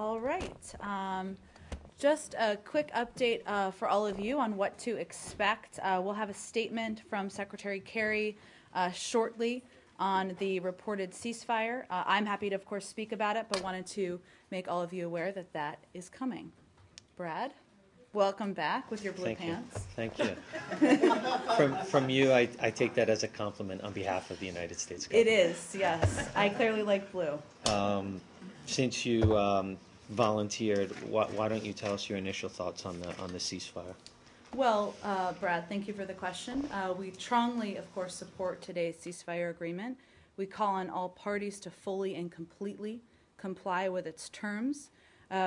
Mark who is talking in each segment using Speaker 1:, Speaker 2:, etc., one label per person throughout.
Speaker 1: All right. Just a quick update for all of you on what to expect. We'll have a statement from Secretary Kerry shortly on the reported ceasefire. I'm happy to, of course, speak about it, but wanted to make all of you aware that that is coming. Brad, welcome back with your blue pants.
Speaker 2: Thank you. From you, I take that as a compliment on behalf of the United States government.
Speaker 1: It is, yes. I clearly like blue.
Speaker 2: Since you volunteered, why don't you tell us your initial thoughts on the ceasefire?
Speaker 1: Well, Brad, thank you for the question. We strongly, of course, support today's ceasefire agreement. We call on all parties to fully and completely comply with its terms.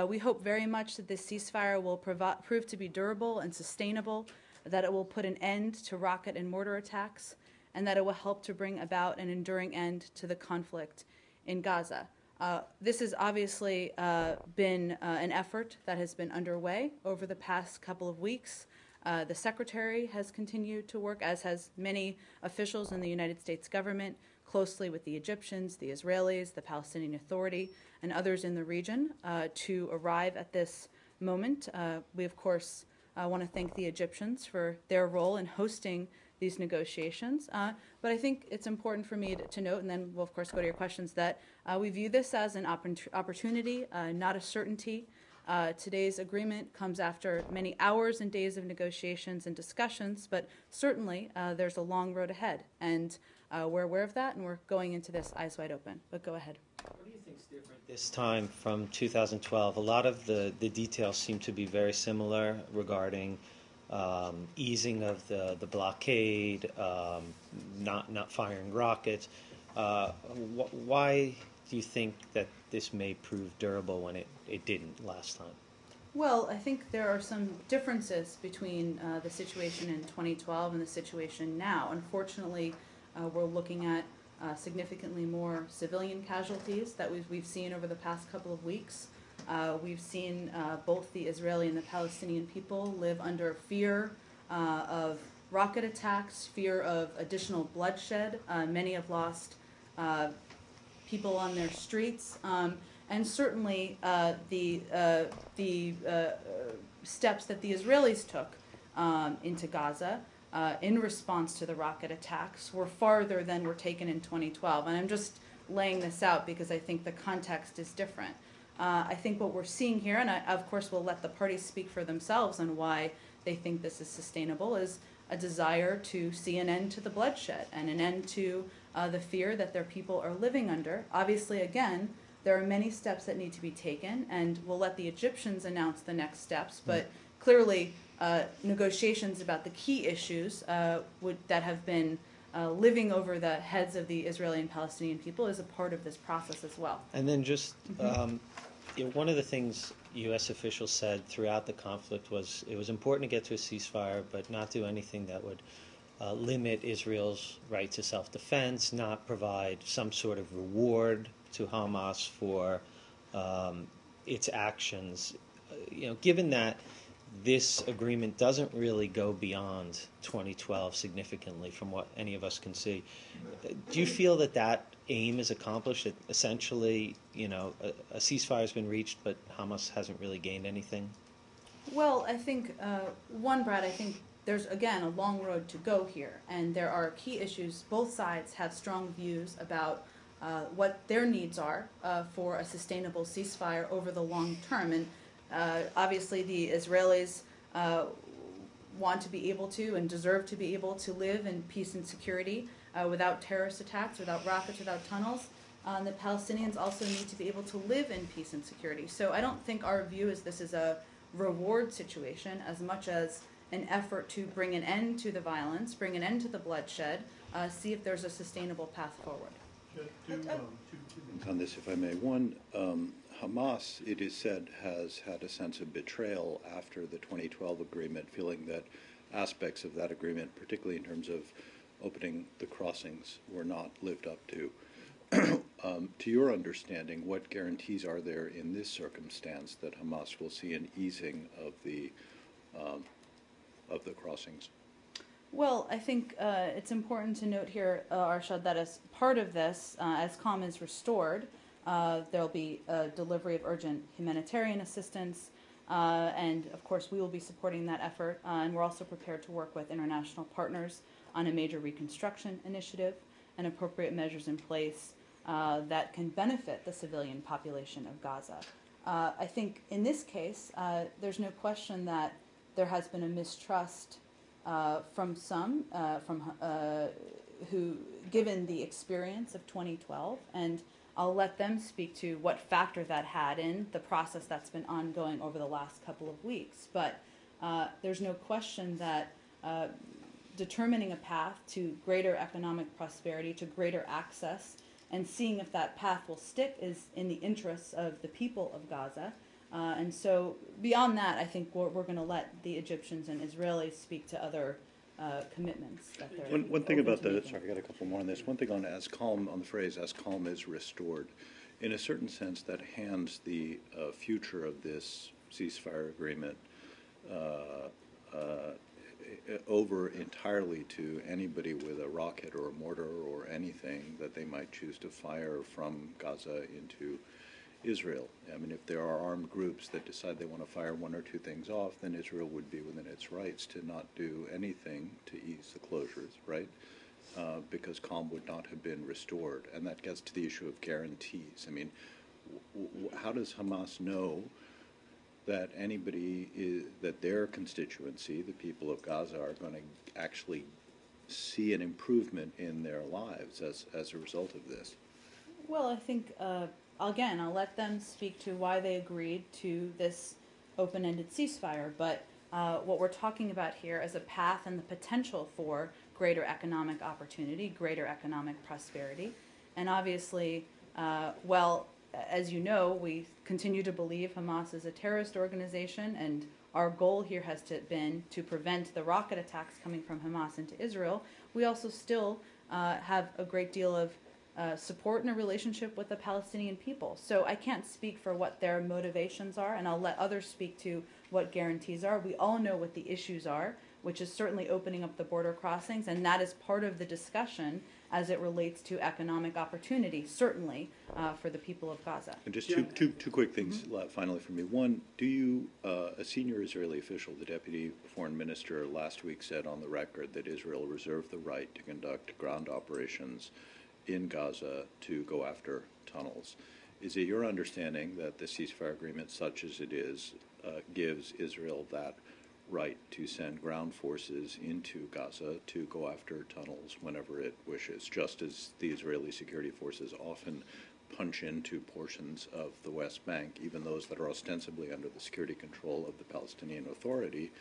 Speaker 1: We hope very much that this ceasefire will prove to be durable and sustainable, that it will put an end to rocket and mortar attacks, and that it will help to bring about an enduring end to the conflict in Gaza. This has obviously been an effort that has been underway over the past couple of weeks. The Secretary has continued to work, as has many officials in the United States government, closely with the Egyptians, the Israelis, the Palestinian Authority, and others in the region to arrive at this moment. We, of course, want to thank the Egyptians for their role in hosting these negotiations. But I think it's important for me to note, and then we'll, of course, go to your questions, that we view this as an opportunity, not a certainty. Today's agreement comes after many hours and days of negotiations and discussions, but certainly there's a long road ahead, and we're aware of that, and we're going into this eyes wide open. But go ahead.
Speaker 2: What do you think is different this time from 2012? A lot of the details seem to be very similar regarding easing of the blockade, not firing rockets. Why do you think that this may prove durable when it didn't last time?
Speaker 1: Well, I think there are some differences between the situation in 2012 and the situation now. Unfortunately, we're looking at significantly more civilian casualties that we've seen over the past couple of weeks. We've seen both the Israeli and the Palestinian people live under fear of rocket attacks, fear of additional bloodshed. Many have lost people on their streets, and certainly the steps that the Israelis took into Gaza in response to the rocket attacks were farther than were taken in 2012. And I'm just laying this out because I think the context is different. I think what we're seeing here, and of course we'll let the parties speak for themselves on why they think this is sustainable, is a desire to see an end to the bloodshed and an end to the fear that their people are living under. Obviously, again, there are many steps that need to be taken, and we'll let the Egyptians announce the next steps, but clearly negotiations about the key issues that have been living over the heads of the Israeli and Palestinian people is a part of this process as well.
Speaker 2: And then just one of the things U.S. officials said throughout the conflict was it was important to get to a ceasefire, but not do anything that would limit Israel's right to self-defense, not provide some sort of reward to Hamas for its actions. Given that this agreement doesn't really go beyond 2012 significantly from what any of us can see, do you feel that aim is accomplished, that essentially, a ceasefire has been reached, but Hamas hasn't really gained anything?
Speaker 1: Well, I think, Brad, I think there's, again, a long road to go here, and there are key issues. Both sides have strong views about what their needs are for a sustainable ceasefire over the long term. And obviously the Israelis want to be able to and deserve to be able to live in peace and security without terrorist attacks, without rockets, without tunnels. The Palestinians also need to be able to live in peace and security. So I don't think our view is this is a reward situation as much as an effort to bring an end to the violence, bring an end to the bloodshed, see if there's a sustainable path forward.
Speaker 3: Two things on this, if I may. One, Hamas, it is said, has had a sense of betrayal after the 2012 agreement, feeling that aspects of that agreement, particularly in terms of opening the crossings, were not lived up to. To your understanding, what guarantees are there in this circumstance that Hamas will see an easing of the crossings?
Speaker 1: Well, I think it's important to note here, Arshad, that as part of this, as calm is restored, There'll be a delivery of urgent humanitarian assistance, and of course we will be supporting that effort. And we're also prepared to work with international partners on a major reconstruction initiative and appropriate measures in place that can benefit the civilian population of Gaza. I think in this case, there's no question that there has been a mistrust from some, who, given the experience of 2012, and I'll let them speak to what factor that had in the process that's been ongoing over the last couple of weeks. But there's no question that determining a path to greater economic prosperity, to greater access, and seeing if that path will stick is in the interests of the people of Gaza. And so beyond that, I think we're going to let the Egyptians and Israelis speak to other commitments that they're
Speaker 3: One thing
Speaker 1: open
Speaker 3: about
Speaker 1: to
Speaker 3: the,
Speaker 1: making.
Speaker 3: sorry, I got a couple more on this. One thing on as calm, on the phrase "as calm is restored," in a certain sense, that hands the future of this ceasefire agreement over entirely to anybody with a rocket or a mortar or anything that they might choose to fire from Gaza into Israel. I mean, if there are armed groups that decide they want to fire one or two things off, then Israel would be within its rights to not do anything to ease the closures, right? Because calm would not have been restored. And that gets to the issue of guarantees. I mean, how does Hamas know that that their constituency, the people of Gaza, are going to actually see an improvement in their lives as a result of this?
Speaker 1: Well, I think, again, I'll let them speak to why they agreed to this open-ended ceasefire, but what we're talking about here is a path and the potential for greater economic opportunity, greater economic prosperity. And obviously, as you know, we continue to believe Hamas is a terrorist organization, and our goal here has been to prevent the rocket attacks coming from Hamas into Israel. We also still have a great deal of support and a relationship with the Palestinian people. So I can't speak for what their motivations are, and I'll let others speak to what guarantees are. We all know what the issues are, which is certainly opening up the border crossings, and that is part of the discussion as it relates to economic opportunity, certainly for the people of Gaza.
Speaker 3: And just two quick things finally from me. One, do you, a senior Israeli official, the deputy foreign minister, last week said on the record that Israel reserved the right to conduct ground operations in Gaza to go after tunnels. Is it your understanding that the ceasefire agreement, such as it is, gives Israel that right to send ground forces into Gaza to go after tunnels whenever it wishes, just as the Israeli security forces often punch into portions of the West Bank, even those that are ostensibly under the security control of the Palestinian Authority,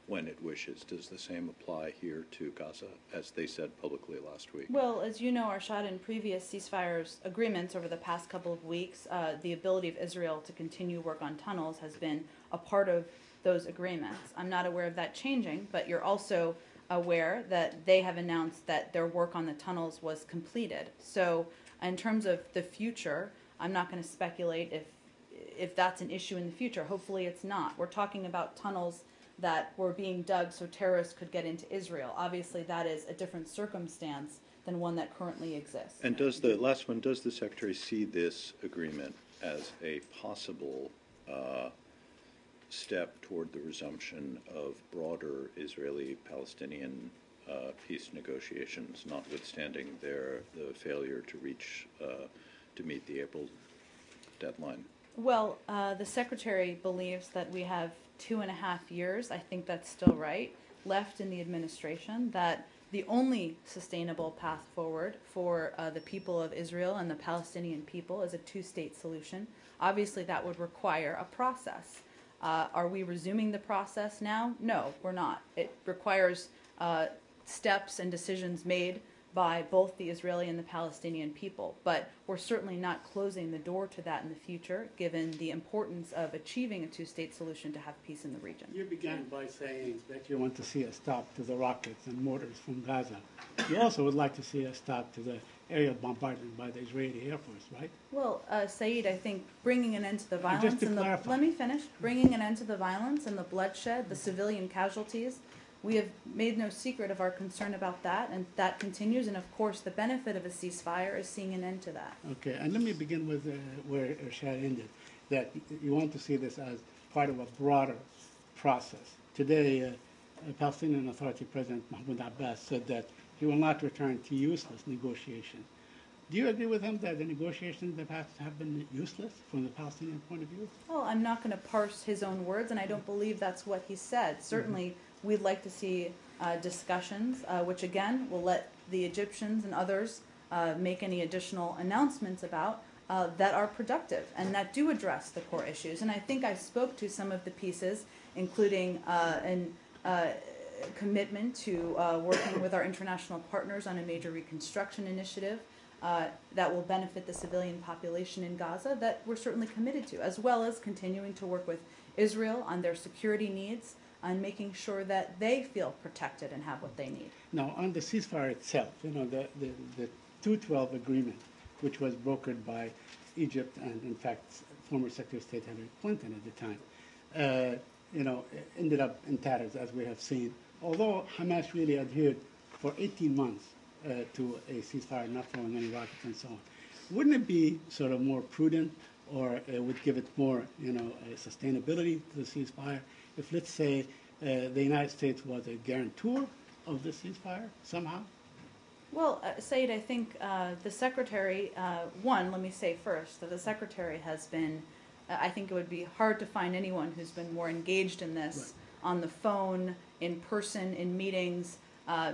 Speaker 3: when it wishes? Does the same apply here to Gaza, as they said publicly last week?
Speaker 1: Well, as you know, Arshad, in previous ceasefire agreements over the past couple of weeks, the ability of Israel to continue work on tunnels has been a part of those agreements. I'm not aware of that changing, but you're also aware that they have announced that their work on the tunnels was completed. So in terms of the future, I'm not going to speculate if that's an issue in the future. Hopefully it's not. We're talking about tunnels that were being dug so terrorists could get into Israel. Obviously that is a different circumstance than one that currently exists.
Speaker 3: And does the Secretary see this agreement as a possible step toward the resumption of broader Israeli-Palestinian peace negotiations, notwithstanding the failure to meet the April deadline?
Speaker 1: Well, the Secretary believes that we have 2.5 years, I think that's still right, left in the administration, that the only sustainable path forward for the people of Israel and the Palestinian people is a two-state solution. Obviously, that would require a process. Are we resuming the process now? No, we're not. It requires steps and decisions made by both the Israeli and the Palestinian people. But we're certainly not closing the door to that in the future, given the importance of achieving a two-state solution to have peace in the region.
Speaker 4: You began by saying that you want to see a stop to the rockets and mortars from Gaza. You also would like to see a stop to the aerial bombardment by the Israeli Air Force, right?
Speaker 1: Well, Saeed, I think bringing an end to the violence
Speaker 4: just to
Speaker 1: and
Speaker 4: clarify.
Speaker 1: let me finish. Bringing an end to the violence and the bloodshed, the civilian casualties we have made no secret of our concern about that, and that continues. And of course, the benefit of a ceasefire is seeing an end to that.
Speaker 4: Okay, and let me begin with where Irshad ended, that you want to see this as part of a broader process. Today, Palestinian Authority President Mahmoud Abbas said that he will not return to useless negotiations. Do you agree with him that the negotiations in the past have been useless from the Palestinian point of view?
Speaker 1: Well, I'm not going to parse his own words, and I don't believe that's what he said. Certainly, we'd like to see discussions, which again will let the Egyptians and others make any additional announcements about that are productive and that do address the core issues. And I think I spoke to some of the pieces, including commitment to working with our international partners on a major reconstruction initiative that will benefit the civilian population in Gaza, that we're certainly committed to, as well as continuing to work with Israel on their security needs and making sure that they feel protected and have what they need.
Speaker 4: Now, on the ceasefire itself, you know, the 212 agreement, which was brokered by Egypt and, in fact, former Secretary of State Hillary Clinton at the time, you know, ended up in tatters, as we have seen, although Hamas really adhered for 18 months to a ceasefire, not throwing any rockets and so on. Wouldn't it be sort of more prudent, or would give it more, you know, sustainability to the ceasefire if, let's say, the United States was a guarantor of the ceasefire somehow?
Speaker 1: Well, Said, I think the Secretary, let me say first that the Secretary has been, I think it would be hard to find anyone who's been more engaged in this on the phone, in person, in meetings,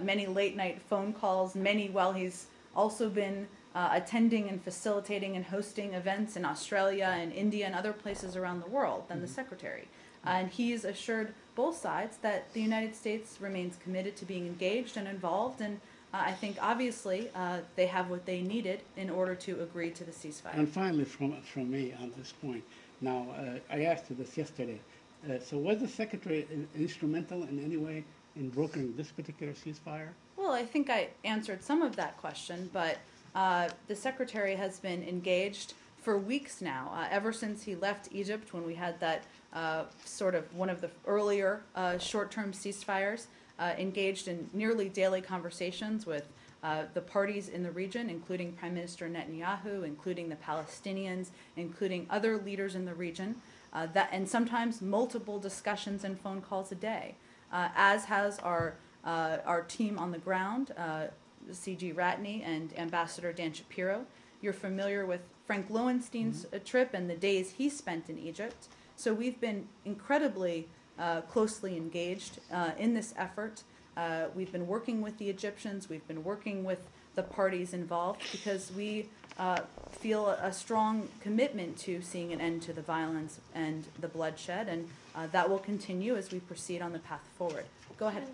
Speaker 1: many late night phone calls, many while he's also been attending and facilitating and hosting events in Australia and India and other places around the world than the Secretary. And he's assured both sides that the United States remains committed to being engaged and involved, and I think obviously they have what they needed in order to agree to the ceasefire.
Speaker 4: And finally, from me on this point, now I asked you this yesterday, so was the Secretary instrumental in any way in brokering this particular ceasefire?
Speaker 1: Well, I think I answered some of that question, but the Secretary has been engaged for weeks now, ever since he left Egypt when we had that sort of one of the earlier short-term ceasefires, engaged in nearly daily conversations with the parties in the region, including Prime Minister Netanyahu, including the Palestinians, including other leaders in the region, and sometimes multiple discussions and phone calls a day, as has our team on the ground, C.G. Ratney and Ambassador Dan Shapiro. You're familiar with Frank Lowenstein's trip and the days he spent in Egypt. So we've been incredibly closely engaged in this effort. We've been working with the Egyptians. We've been working with the parties involved because we feel a strong commitment to seeing an end to the violence and the bloodshed, and that will continue as we proceed on the path forward. Go ahead.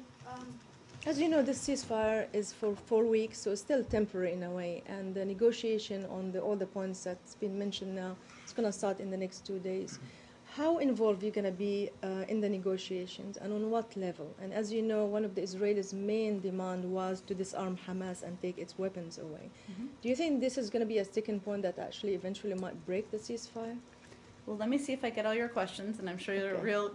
Speaker 5: As you know, this ceasefire is for 4 weeks, so it's still temporary in a way. And the negotiation on all the points that's been mentioned now is going to start in the next 2 days. How involved are you going to be in the negotiations, and on what level? And as you know, one of the Israelis' main demand was to disarm Hamas and take its weapons away. Do you think this is going to be a sticking point that actually eventually might break the ceasefire?
Speaker 1: Well, let me see if I get all your questions, and I'm sure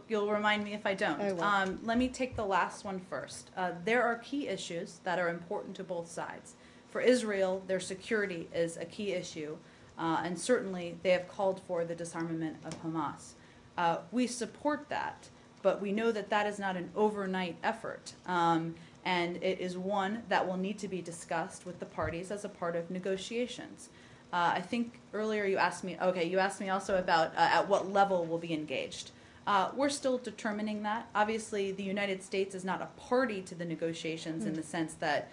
Speaker 1: you'll remind me if I don't.
Speaker 5: I will.
Speaker 1: Let me take the last one first. There are key issues that are important to both sides. For Israel, their security is a key issue, and certainly they have called for the disarmament of Hamas. We support that, but we know that that is not an overnight effort, and it is one that will need to be discussed with the parties as a part of negotiations. I think earlier you asked me also about at what level we'll be engaged. We're still determining that. Obviously, the United States is not a party to the negotiations in the sense that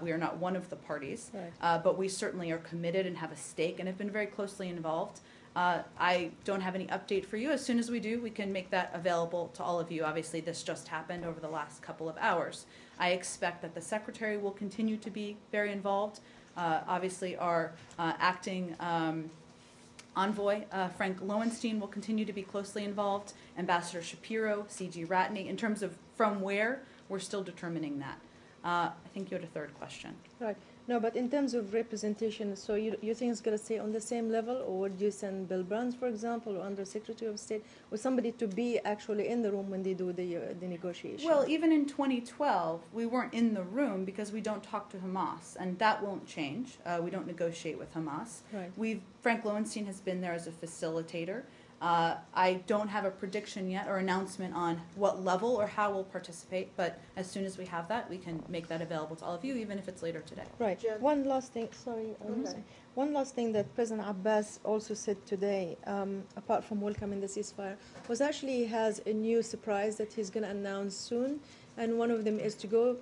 Speaker 1: we are not one of the parties,
Speaker 5: Right.
Speaker 1: but we certainly are committed and have a stake and have been very closely involved. I don't have any update for you. As soon as we do, we can make that available to all of you. Obviously, this just happened over the last couple of hours. I expect that the Secretary will continue to be very involved. Obviously, our acting envoy, Frank Lowenstein, will continue to be closely involved. Ambassador Shapiro, C.G. Ratney. In terms of from where, we're still determining that. I think you had a third question.
Speaker 5: Right. No, but in terms of representation, so you think it's going to stay on the same level, or would you send Bill Burns, for example, or Under Secretary of State, or somebody to be actually in the room when they do the negotiation?
Speaker 1: Well, even in 2012, we weren't in the room because we don't talk to Hamas, and that won't change. We don't negotiate with Hamas.
Speaker 5: Right.
Speaker 1: Frank Lowenstein has been there as a facilitator. I don't have a prediction yet or announcement on what level or how we'll participate, but as soon as we have that, we can make that available to all of you, even if it's later today.
Speaker 5: Right.
Speaker 6: Jen?
Speaker 5: One last thing. Sorry.
Speaker 6: Okay.
Speaker 5: One last thing that President Abbas also said today, apart from welcoming the ceasefire, was actually he has a new surprise that he's going to announce soon, and one of them is to go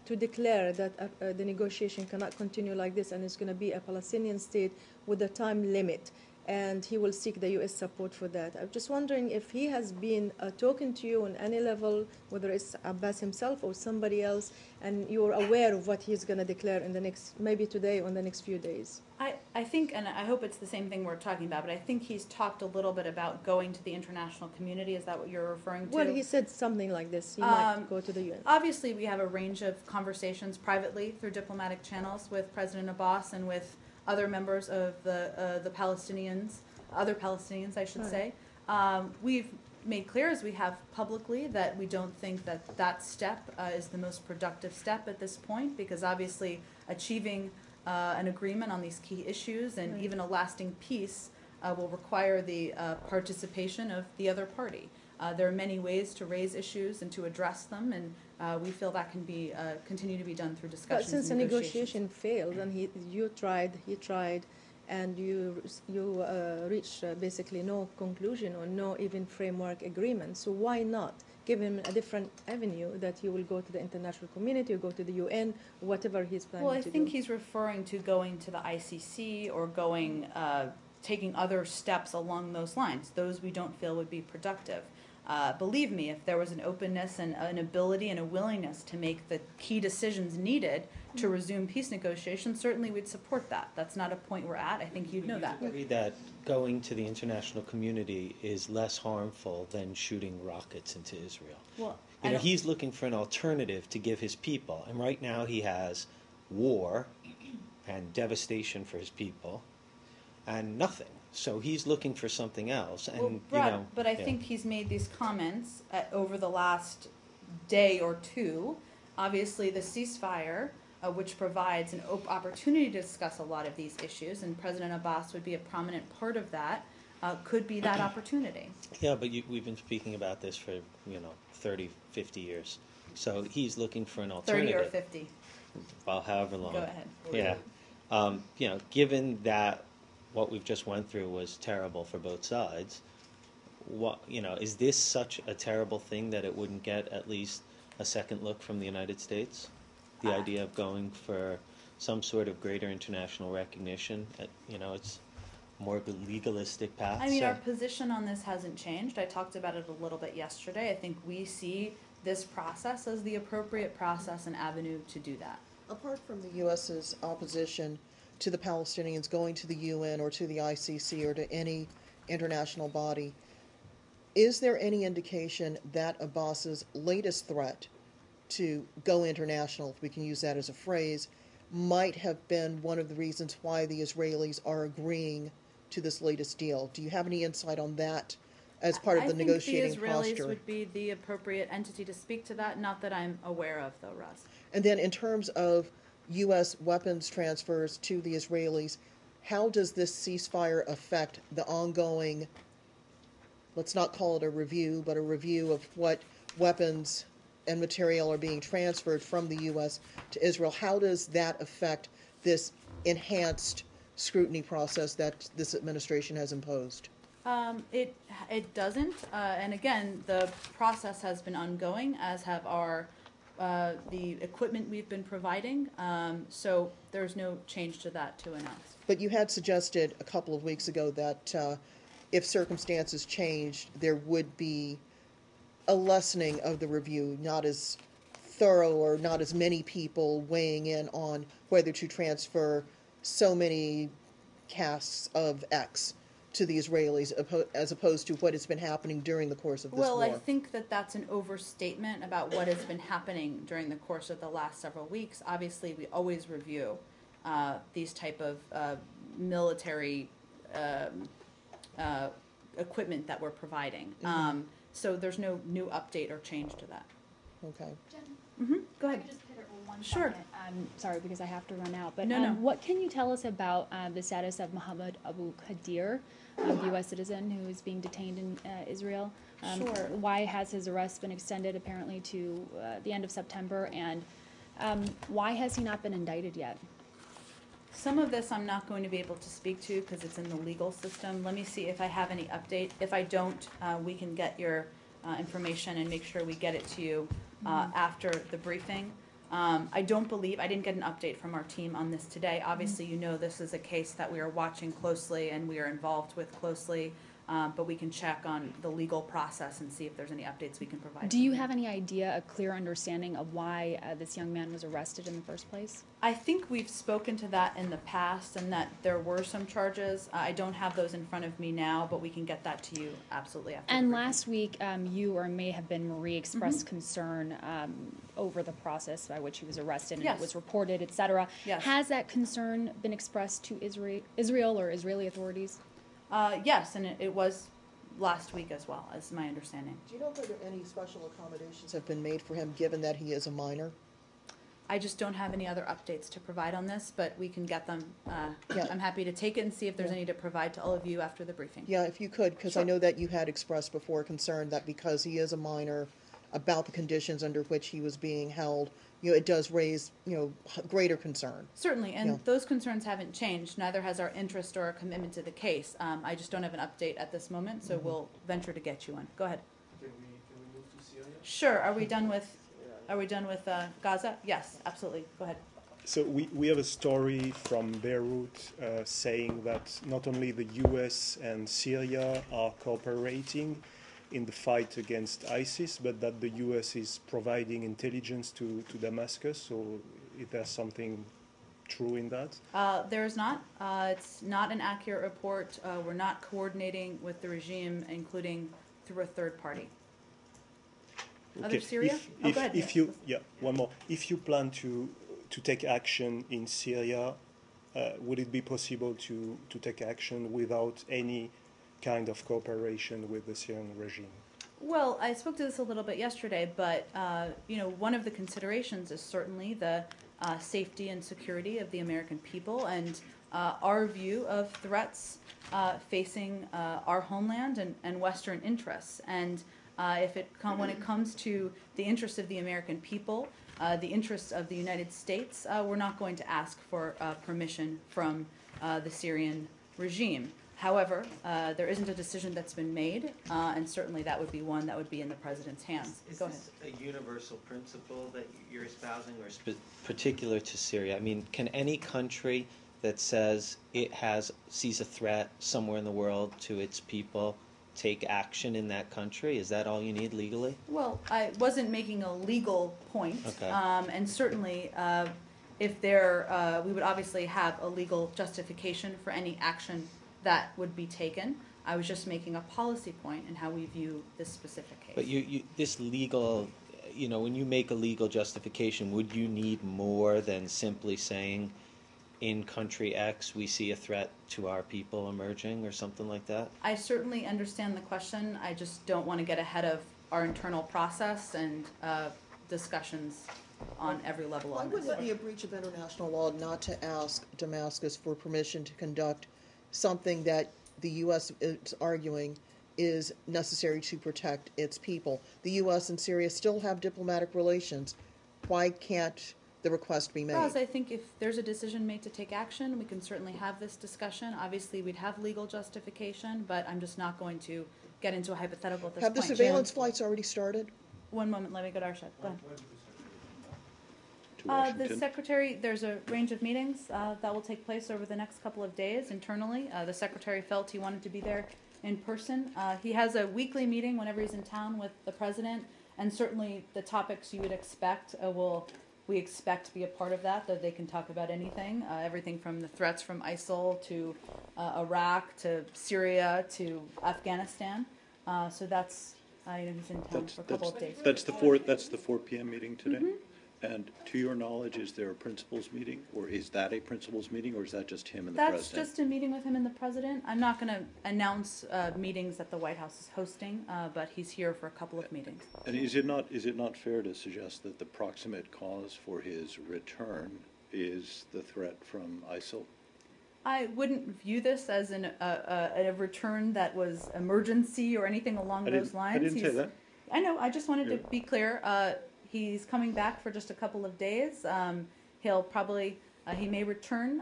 Speaker 5: to declare that the negotiation cannot continue like this, and it's going to be a Palestinian state with a time limit. And he will seek the U.S. support for that. I'm just wondering if he has been talking to you on any level, whether it's Abbas himself or somebody else, and you're aware of what he's going to declare in the next, maybe today or in the next few days.
Speaker 1: I think, and I hope it's the same thing we're talking about, but I think he's talked a little bit about going to the international community. Is that what you're referring to?
Speaker 5: Well, he said something like this. He might go to the UN.
Speaker 1: Obviously, we have a range of conversations privately through diplomatic channels with President Abbas and with other members of the Palestinians, other Palestinians, I should say. We've made clear, as we have publicly, that we don't think that that step is the most productive step at this point, because obviously achieving an agreement on these key issues and even a lasting peace will require the participation of the other party. There are many ways to raise issues and to address them, and we feel that can be continue to be done through discussions.
Speaker 5: But since the
Speaker 1: and
Speaker 5: negotiation failed, and he tried, and you reached basically no conclusion or no even framework agreement. So why not give him a different avenue that he will go to the international community or go to the UN, whatever he's planning to do?
Speaker 1: Well, I think he's referring to going to the ICC or going taking other steps along those lines. Those we don't feel would be productive. Believe me, if there was an openness and an ability and a willingness to make the key decisions needed to resume peace negotiations, certainly we'd support that. That's not a point we're at. I think you'd know that.
Speaker 2: I agree that going to the international community is less harmful than shooting rockets into Israel.
Speaker 1: Well,
Speaker 2: He's looking for an alternative to give his people, and right now he has war and devastation for his people and nothing. So he's looking for something else, and
Speaker 1: well, Brad, but I think he's made these comments over the last day or two. Obviously, the ceasefire, which provides an opportunity to discuss a lot of these issues, and President Abbas would be a prominent part of that, could be that opportunity.
Speaker 2: Yeah, but we've been speaking about this for 30, 50 years. So he's looking for an alternative.
Speaker 1: 30 or 50.
Speaker 2: Well, however long.
Speaker 1: Go ahead.
Speaker 2: Yeah. Given that what we've just went through was terrible for both sides, is this such a terrible thing that it wouldn't get at least a second look from the United States? The idea of going for some sort of greater international recognition, it's more of a legalistic path.
Speaker 1: I mean, our position on this hasn't changed. I talked about it a little bit yesterday. I think we see this process as the appropriate process and avenue to do that.
Speaker 6: Apart from the U.S.'s opposition to the Palestinians going to the UN or to the ICC or to any international body, is there any indication that Abbas's latest threat to go international, if we can use that as a phrase, might have been one of the reasons why the Israelis are agreeing to this latest deal? Do you have any insight on that as part of the negotiating posture?
Speaker 1: I think the Israelis would be the appropriate entity to speak to that, not that I'm aware of, though, Russ.
Speaker 6: And then in terms of U.S. weapons transfers to the Israelis, how does this ceasefire affect the ongoing, let's not call it a review, but a review of what weapons and material are being transferred from the U.S. to Israel? How does that affect this enhanced scrutiny process that this administration has imposed?
Speaker 1: It doesn't, and again, the process has been ongoing, as have the equipment we've been providing. So there's no change to that to announce.
Speaker 6: But you had suggested a couple of weeks ago that if circumstances changed, there would be a lessening of the review, not as thorough or not as many people weighing in on whether to transfer so many casks of X to the Israelis as opposed to what has been happening during the course of this
Speaker 1: Well,
Speaker 6: war?
Speaker 1: I think that that's an overstatement about what has been happening during the course of the last several weeks. Obviously, we always review these type of military equipment that we're providing. So there's no new update or change to that.
Speaker 6: Okay.
Speaker 1: Go
Speaker 7: I
Speaker 1: ahead.
Speaker 7: could just pivot for one
Speaker 1: Sure.
Speaker 7: second. Sorry, because I have to run out. But
Speaker 1: No, no.
Speaker 7: what can you tell us about the status of Mohammed Abu Qadir, the U.S. citizen who is being detained in Israel?
Speaker 1: Sure.
Speaker 7: Why has his arrest been extended apparently to the end of September? And why has he not been indicted yet?
Speaker 1: Some of this I'm not going to be able to speak to because it's in the legal system. Let me see if I have any update. If I don't, we can get your information and make sure we get it to you after the briefing. I didn't get an update from our team on this today. Obviously, you know this is a case that we are watching closely and we are involved with closely, but we can check on the legal process and see if there's any updates we can provide.
Speaker 7: Do you have any idea, a clear understanding of why this young man was arrested in the first place?
Speaker 1: I think we've spoken to that in the past and that there were some charges. I don't have those in front of me now, but we can get that to you absolutely after.
Speaker 7: And
Speaker 1: the briefing.
Speaker 7: last week, you or may have been Marie expressed concern over the process by which he was arrested and
Speaker 1: Yes.
Speaker 7: it was reported, et cetera.
Speaker 1: Yes.
Speaker 7: Has that concern been expressed to Israel or Israeli authorities?
Speaker 1: Yes, and it was last week as well, as my understanding.
Speaker 6: Do you know whether any special accommodations have been made for him, given that he is a minor?
Speaker 1: I just don't have any other updates to provide on this, but we can get them.
Speaker 6: Yeah.
Speaker 1: I'm happy to take it and see if there's
Speaker 6: Yeah.
Speaker 1: any to provide to all of you after the briefing.
Speaker 6: Yeah, if you could, because I
Speaker 1: Sure.
Speaker 6: know that you had expressed before concern that because he is a minor, about the conditions under which he was being held, it does raise, greater concern.
Speaker 1: Certainly, and
Speaker 6: Yeah.
Speaker 1: those concerns haven't changed. Neither has our interest or our commitment to the case. I just don't have an update at this moment, so we'll venture to get you one. Go ahead.
Speaker 8: Can we move to Syria?
Speaker 1: Sure. Are we done with Gaza? Yes, absolutely. Go ahead.
Speaker 8: So we have a story from Beirut saying that not only the US and Syria are cooperating in the fight against ISIS, but that the US is providing intelligence to Damascus. So is there something true in that?
Speaker 1: There is not. It's not an accurate report. We're not coordinating with the regime, including through a third party. Other Syria? Go ahead.
Speaker 8: One more. If you plan to take action in Syria, would it be possible to take action without any kind of cooperation with the Syrian regime?
Speaker 1: Well, I spoke to this a little bit yesterday, but one of the considerations is certainly the safety and security of the American people and our view of threats facing our homeland and Western interests. And when it comes to the interests of the American people, the interests of the United States, we're not going to ask for permission from the Syrian regime. However, there isn't a decision that's been made, and certainly that would be one that would be in the president's hands.
Speaker 2: Is
Speaker 1: Go ahead.
Speaker 2: this a universal principle that you're espousing, or particular to Syria? I mean, can any country that says it sees a threat somewhere in the world to its people take action in that country? Is that all you need legally?
Speaker 1: Well, I wasn't making a legal point,
Speaker 2: Okay.
Speaker 1: and certainly we would obviously have a legal justification for any action that would be taken. I was just making a policy point in how we view this specific case.
Speaker 2: But this legal, when you make a legal justification, would you need more than simply saying, in country X, we see a threat to our people emerging, or something like that?
Speaker 1: I certainly understand the question. I just don't want to get ahead of our internal process and discussions on every level
Speaker 6: Why
Speaker 1: on
Speaker 6: wouldn't
Speaker 1: this.
Speaker 6: it be a breach of international law not to ask Damascus for permission to conduct something that the U.S. is arguing is necessary to protect its people? The U.S. and Syria still have diplomatic relations. Why can't the request be made?
Speaker 1: Because I think if there's a decision made to take action, we can certainly have this discussion. Obviously, we'd have legal justification, but I'm just not going to get into a hypothetical at this
Speaker 6: Have the
Speaker 1: point.
Speaker 6: surveillance flights already started?
Speaker 1: One moment, let me go to Arshad. Go ahead.
Speaker 3: To Washington?
Speaker 1: The secretary, there's a range of meetings that will take place over the next couple of days internally. The secretary felt he wanted to be there in person. He has a weekly meeting whenever he's in town with the president, and certainly the topics you would expect will We expect to be a part of that, though they can talk about anything, everything from the threats from ISIL to Iraq to Syria to Afghanistan. So that's, he's in town for a couple of days.
Speaker 3: That's the 4 p.m. meeting today? And to your knowledge, is there a principals meeting, or is that a principals meeting, or is that just him and the
Speaker 1: That's
Speaker 3: president?
Speaker 1: just a meeting with him and the president. I'm not going to announce meetings that the White House is hosting, but he's here for a couple of meetings.
Speaker 3: And is it not fair to suggest that the proximate cause for his return is the threat from ISIL?
Speaker 1: I wouldn't view this as a return that was emergency or anything along those lines.
Speaker 3: I didn't say that.
Speaker 1: I know. I just wanted to be clear. He's coming back for just a couple of days. He'll probably, he may return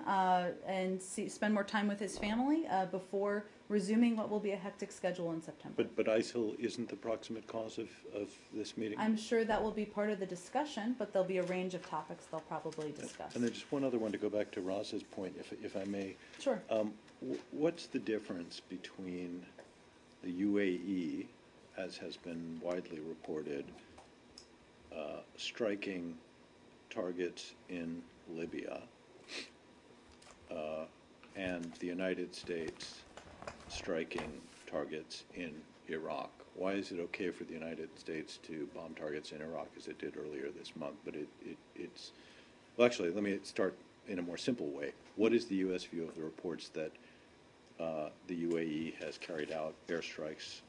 Speaker 1: and spend more time with his family before resuming what will be a hectic schedule in September.
Speaker 3: But ISIL isn't the proximate cause of this meeting?
Speaker 1: I'm sure that will be part of the discussion, but there'll be a range of topics they'll probably discuss.
Speaker 3: And then just one other one to go back to Roz's point, if I may.
Speaker 1: Sure.
Speaker 3: What's the difference between the UAE, as has been widely reported, striking targets in Libya, and the United States striking targets in Iraq? Why is it okay for the United States to bomb targets in Iraq as it did earlier this month, but it's... Well, actually, let me start in a more simple way. What is the U.S. view of the reports that the UAE has carried out airstrikes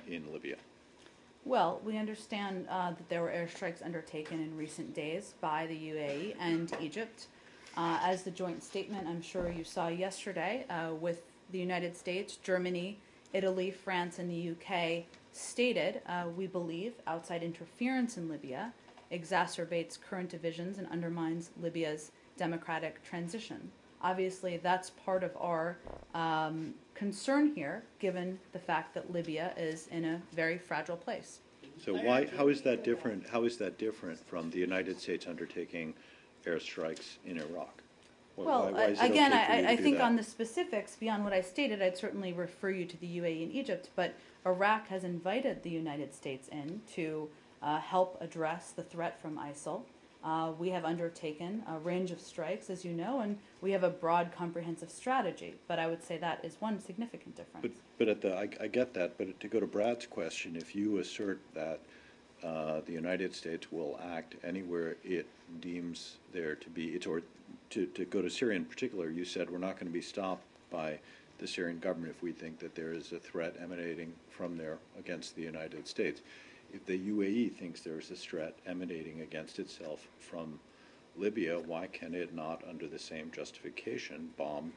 Speaker 3: in Libya?
Speaker 1: Well, we understand that there were airstrikes undertaken in recent days by the UAE and Egypt. As the joint statement I'm sure you saw yesterday with the United States, Germany, Italy, France, and the UK stated, we believe outside interference in Libya exacerbates current divisions and undermines Libya's democratic transition. Obviously, that's part of our concern here, given the fact that Libya is in a very fragile place.
Speaker 3: So how is that different? How is that different from the United States undertaking airstrikes in Iraq?
Speaker 1: Well,
Speaker 3: why is it
Speaker 1: again,
Speaker 3: okay for you to
Speaker 1: I
Speaker 3: do
Speaker 1: think
Speaker 3: that?
Speaker 1: on the specifics, beyond what I stated, I'd certainly refer you to the UAE and Egypt, but Iraq has invited the United States in to help address the threat from ISIL. We have undertaken a range of strikes, as you know, and we have a broad, comprehensive strategy. But I would say that is one significant difference.
Speaker 3: But I get that. But to go to Brad's question, if you assert that the United States will act anywhere it deems there to be, or to go to Syria in particular, you said we're not going to be stopped by the Syrian government if we think that there is a threat emanating from there against the United States. If the UAE thinks there is a threat emanating against itself from Libya, why can it not, under the same justification, bomb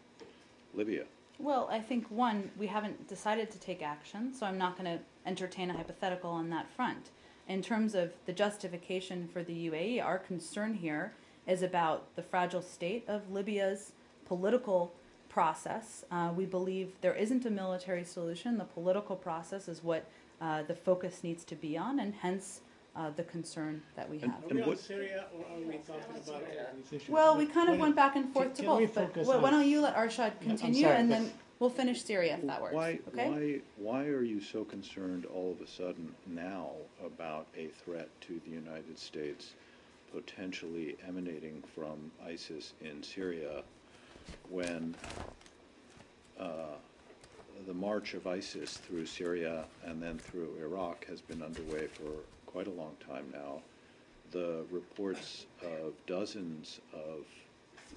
Speaker 3: Libya?
Speaker 1: Well, I think, one, we haven't decided to take action, so I'm not going to entertain a hypothetical on that front. In terms of the justification for the UAE, our concern here is about the fragile state of Libya's political process. We believe there isn't a military solution. The political process is what the focus needs to be on, and hence the concern that we have.
Speaker 4: Are we on Syria, or are we talking about all these issues?
Speaker 1: Well, we kind of went back and forth to
Speaker 4: can we
Speaker 1: both, but
Speaker 4: focus
Speaker 1: why
Speaker 4: on-
Speaker 1: don't you let Arshad continue,
Speaker 4: sorry,
Speaker 1: and
Speaker 4: but-
Speaker 1: then we'll finish Syria if that works.
Speaker 3: Why are you so concerned all of a sudden now about a threat to the United States potentially emanating from ISIS in Syria when the march of ISIS through Syria and then through Iraq has been underway for quite a long time now? The reports of dozens of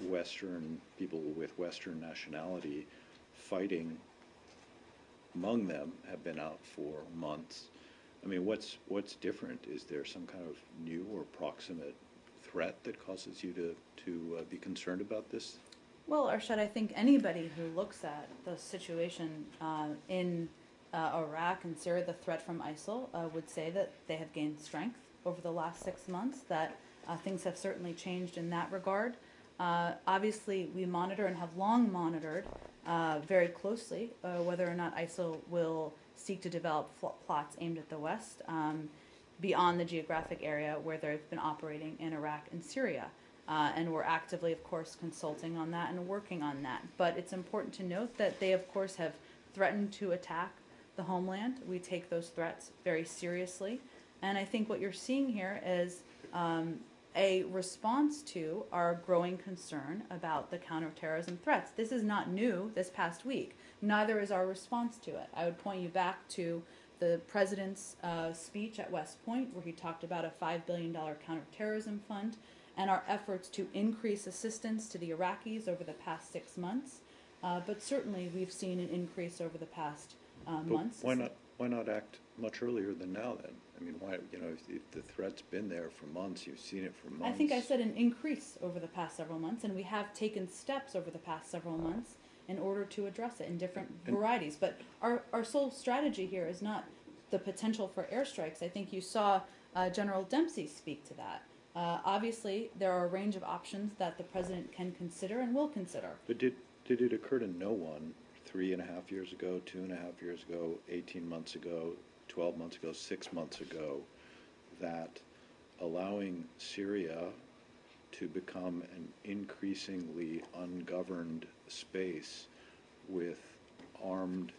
Speaker 3: Western people with Western nationality fighting among them have been out for months. I mean, what's different? Is there some kind of new or proximate threat that causes you to be concerned about this?
Speaker 1: Well, Arshad, I think anybody who looks at the situation in Iraq and Syria, the threat from ISIL, would say that they have gained strength over the last 6 months, that things have certainly changed in that regard. Obviously, we monitor and have long monitored very closely whether or not ISIL will seek to develop plots aimed at the West beyond the geographic area where they've been operating in Iraq and Syria. And we're actively, of course, consulting on that and working on that. But it's important to note that they, of course, have threatened to attack the homeland. We take those threats very seriously. And I think what you're seeing here is a response to our growing concern about the counterterrorism threats. This is not new this past week. Neither is our response to it. I would point you back to the president's speech at West Point, where he talked about a $5 billion counterterrorism fund, and our efforts to increase assistance to the Iraqis over the past 6 months. But certainly we've seen an increase over the past months.
Speaker 3: Why not act much earlier than now then? I mean, why, if the threat's been there for months, you've seen it for months.
Speaker 1: I think I said an increase over the past several months, and we have taken steps over the past several months in order to address it in different varieties. But our sole strategy here is not the potential for airstrikes. I think you saw General Dempsey speak to that. Obviously, there are a range of options that the president can consider and will consider.
Speaker 3: But did it occur to no one 3.5 years ago, 2.5 years ago, 18 months ago, 12 months ago, 6 months ago, that allowing Syria to become an increasingly ungoverned space with armed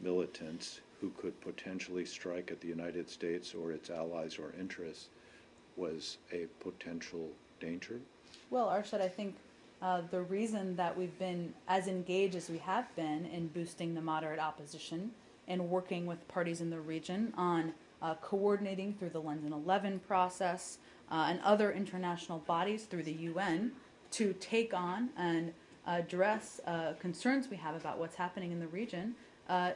Speaker 3: militants who could potentially strike at the United States or its allies or interests was a potential danger?
Speaker 1: Well, Arshad, I think the reason that we've been as engaged as we have been in boosting the moderate opposition and working with parties in the region on coordinating through the London 11 process and other international bodies through the UN to take on and address concerns we have about what's happening in the region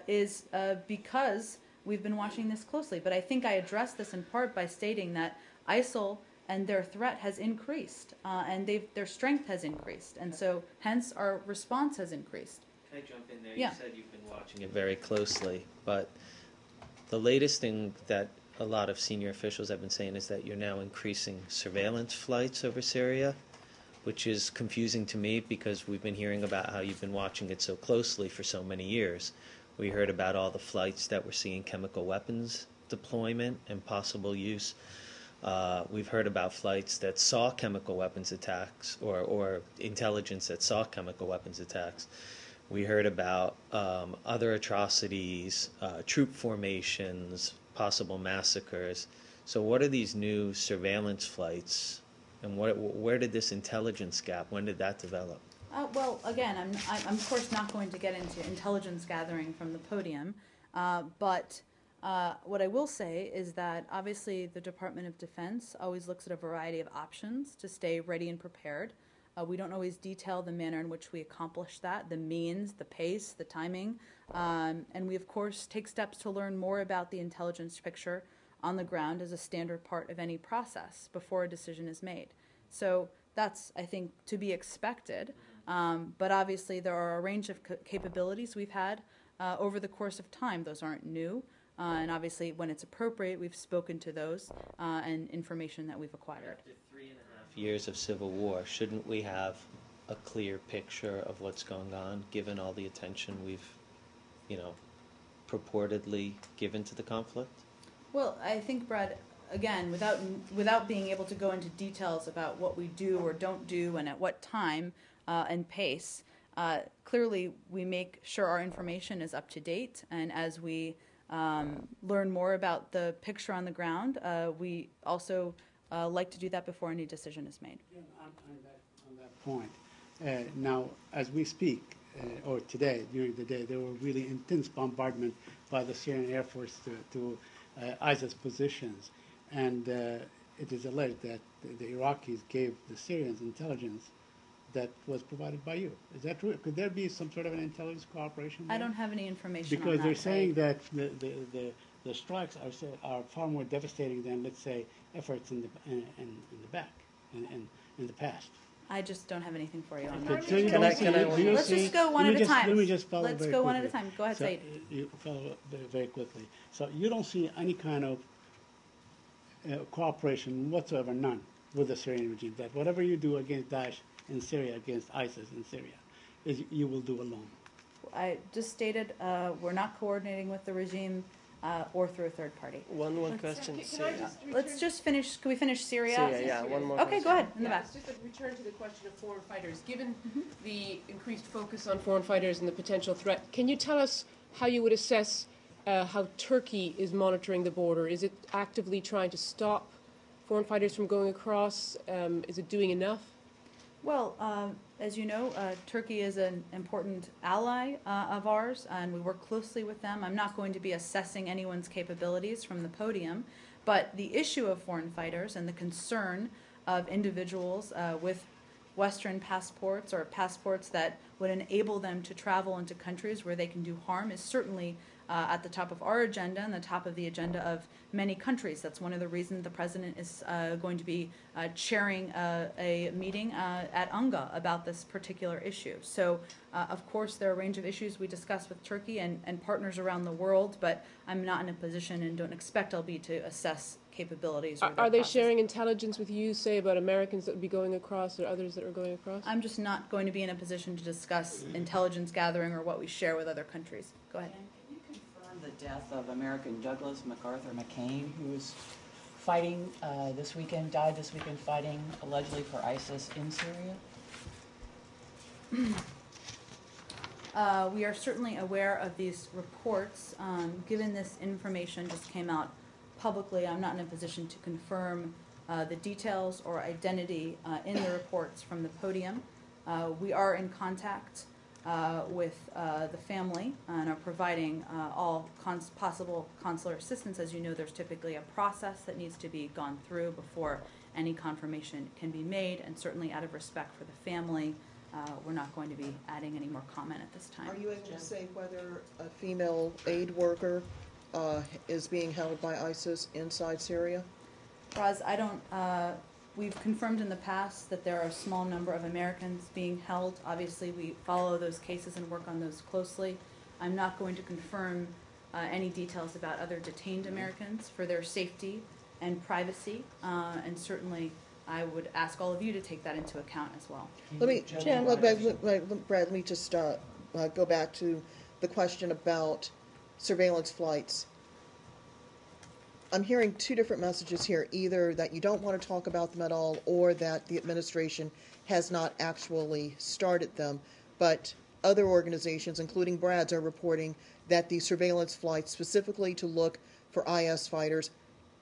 Speaker 1: is because we've been watching this closely. But I think I addressed this in part by stating that ISIL and their threat has increased, and their strength has increased, and so hence our response has increased.
Speaker 2: Can I jump in there?
Speaker 1: Yeah.
Speaker 2: You said you've been watching it very closely, but the latest thing that a lot of senior officials have been saying is that you're now increasing surveillance flights over Syria, which is confusing to me because we've been hearing about how you've been watching it so closely for so many years. We heard about all the flights that were seeing chemical weapons deployment and possible use. We've heard about flights that saw chemical weapons attacks or intelligence that saw chemical weapons attacks. We heard about other atrocities, troop formations, possible massacres. So what are these new surveillance flights, and where did this intelligence gap, when did that develop?
Speaker 1: Well, again, I'm of course not going to get into intelligence gathering from the podium, but what I will say is that obviously the Department of Defense always looks at a variety of options to stay ready and prepared. We don't always detail the manner in which we accomplish that, the means, the pace, the timing, and we of course take steps to learn more about the intelligence picture on the ground as a standard part of any process before a decision is made. So that's, I think, to be expected, but obviously there are a range of capabilities we've had over the course of time. Those aren't new. And obviously, when it's appropriate, we've spoken to those and information that we've acquired.
Speaker 2: After 3.5 years of civil war, shouldn't we have a clear picture of what's going on, given all the attention we've, purportedly given to the conflict?
Speaker 1: Well, I think, Brad, again, without being able to go into details about what we do or don't do and at what time and pace, clearly we make sure our information is up to date, and as we learn more about the picture on the ground, we also like to do that before any decision is made.
Speaker 4: Yeah, on that point, now as we speak, or today, during the day, there were really intense bombardment by the Syrian Air Force to ISIS positions, and it is alleged that the Iraqis gave the Syrians intelligence that was provided by you. Is that true? Could there be some sort of an intelligence cooperation there?
Speaker 1: I don't have any information
Speaker 4: because
Speaker 1: on that.
Speaker 4: They're saying that the strikes are far more devastating than, let's say, efforts in the past.
Speaker 1: I just don't have anything for you on
Speaker 4: Okay,
Speaker 1: that.
Speaker 4: so you don't see- do you
Speaker 1: Let's
Speaker 4: see-
Speaker 1: just go one
Speaker 4: let
Speaker 1: at
Speaker 4: me
Speaker 1: a time.
Speaker 4: Let me just follow
Speaker 1: Let's
Speaker 4: very
Speaker 1: go one at a
Speaker 4: quickly.
Speaker 1: time. Go ahead,
Speaker 4: So,
Speaker 1: Said.
Speaker 4: You follow very quickly. So you don't see any kind of cooperation whatsoever, none, with the Syrian regime. That whatever you do against Daesh in Syria, against ISIS in Syria, is you will do alone.
Speaker 1: I just stated we're not coordinating with the regime or through a third party.
Speaker 9: One question.
Speaker 1: Let's just finish. Can we finish Syria?
Speaker 9: Syria, yeah, one more
Speaker 1: Okay,
Speaker 9: question.
Speaker 1: go ahead, in the back.
Speaker 10: It's just a return to the question of foreign fighters. Given the increased focus on foreign fighters and the potential threat, can you tell us how you would assess how Turkey is monitoring the border? Is it actively trying to stop foreign fighters from going across? Is it doing enough?
Speaker 1: Well, as you know, Turkey is an important ally of ours, and we work closely with them. I'm not going to be assessing anyone's capabilities from the podium, but the issue of foreign fighters and the concern of individuals with Western passports or passports that would enable them to travel into countries where they can do harm is certainly at the top of our agenda and the top of the agenda of many countries. That's one of the reasons the President is going to be chairing a meeting at UNGA about this particular issue. So, of course, there are a range of issues we discuss with Turkey and partners around the world, but I'm not in a position and don't expect I'll be to assess capabilities. Or
Speaker 10: Are they
Speaker 1: process.
Speaker 10: sharing intelligence with you, say, about Americans that would be going across or others that are going across?
Speaker 1: I'm just not going to be in a position to discuss intelligence gathering or what we share with other countries. Go ahead.
Speaker 11: Can you confirm the death of American Douglas MacArthur McCain, who was fighting died this weekend fighting allegedly for ISIS in Syria?
Speaker 1: We are certainly aware of these reports. Given this information just came out publicly, I'm not in a position to confirm the details or identity in the reports from the podium. We are in contact with the family and are providing all possible consular assistance. As you know, there's typically a process that needs to be gone through before any confirmation can be made, and certainly out of respect for the family, we're not going to be adding any more comment at this time.
Speaker 6: Are you able to say whether a female aid worker is being held by ISIS inside Syria?
Speaker 1: Roz, I don't, we've confirmed in the past that there are a small number of Americans being held. Obviously, we follow those cases and work on those closely. I'm not going to confirm any details about other detained Americans for their safety and privacy, and certainly I would ask all of you to take that into account as well.
Speaker 6: Let me, Brad, let me just go back to the question about surveillance flights. I'm hearing two different messages here, either that you don't want to talk about them at all or that the administration has not actually started them. But other organizations, including Brad's, are reporting that the surveillance flights specifically to look for IS fighters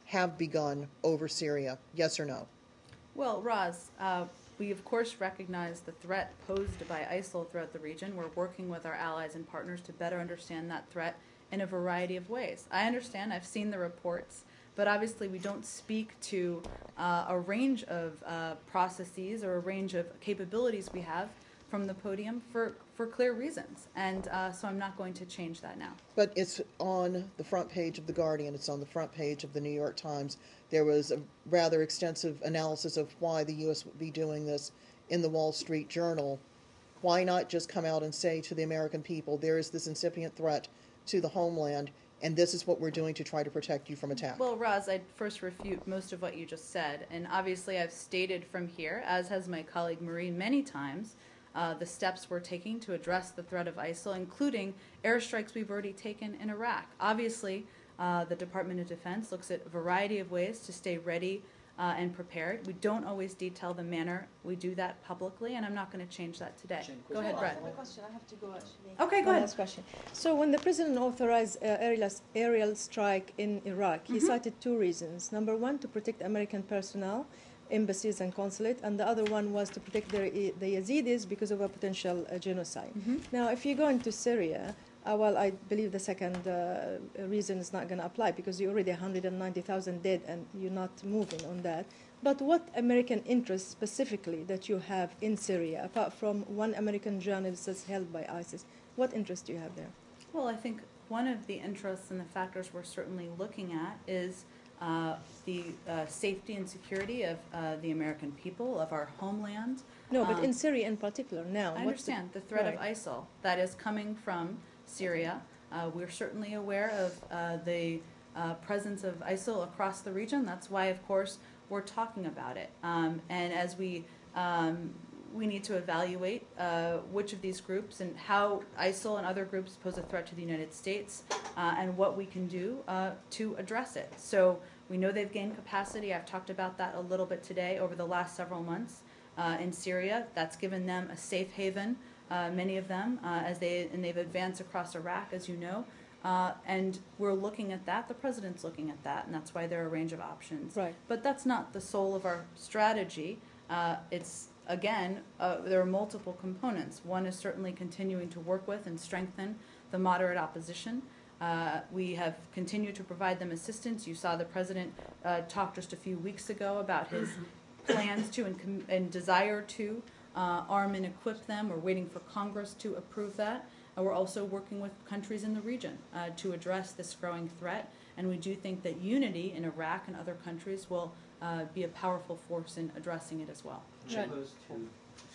Speaker 6: have begun over Syria. Yes or no?
Speaker 1: Well, Roz, we of course recognize the threat posed by ISIL throughout the region. We're working with our allies and partners to better understand that threat in a variety of ways. I understand, I've seen the reports, but obviously we don't speak to a range of processes or a range of capabilities we have from the podium for clear reasons. And so I'm not going to change that now.
Speaker 6: But it's on the front page of The Guardian. It's on the front page of the New York Times. There was a rather extensive analysis of why the U.S. would be doing this in the Wall Street Journal. Why not just come out and say to the American people, there is this incipient threat to the homeland, and this is what we're doing to try to protect you from attack?
Speaker 1: Well, Roz, I'd first refute most of what you just said. And obviously I've stated from here, as has my colleague Marie many times, the steps we're taking to address the threat of ISIL, including airstrikes we've already taken in Iraq. Obviously, the Department of Defense looks at a variety of ways to stay ready and prepared. We don't always detail the manner we do that publicly, and I'm not going to change that today. Go ahead, Brett.
Speaker 5: Question. I have to go actually.
Speaker 1: Okay, go
Speaker 5: One
Speaker 1: ahead.
Speaker 5: last question. So when the president authorized aerial strike in Iraq, he cited two reasons. Number one, to protect American personnel, embassies and consulate, and the other one was to protect the Yazidis because of a potential genocide. Now, if you go into Syria, well, I believe the second reason is not going to apply because you're already 190,000 dead and you're not moving on that. But what American interest specifically that you have in Syria, apart from one American journalist that's held by ISIS, what interest do you have there?
Speaker 1: Well, I think one of the interests and the factors we're certainly looking at is the safety and security of the American people, of our homeland.
Speaker 5: No, but in Syria in particular now.
Speaker 1: I understand the threat of ISIL that is coming from Syria. We're certainly aware of the presence of ISIL across the region. That's why, of course, we're talking about it. And as we need to evaluate which of these groups and how ISIL and other groups pose a threat to the United States and what we can do to address it. So we know they've gained capacity. I've talked about that a little bit today over the last several months in Syria. That's given them a safe haven, many of them, as they've advanced across Iraq, as you know. And we're looking at that, the president's looking at that, and that's why there are a range of options.
Speaker 5: Right.
Speaker 1: But that's not the soul of our strategy. It's, again, there are multiple components. One is certainly continuing to work with and strengthen the moderate opposition. We have continued to provide them assistance. You saw the president talk just a few weeks ago about his plans to and desire to arm and equip them. We're waiting for Congress to approve that. We're also working with countries in the region to address this growing threat. And we do think that unity in Iraq and other countries will be a powerful force in addressing it as well.
Speaker 2: Right. Those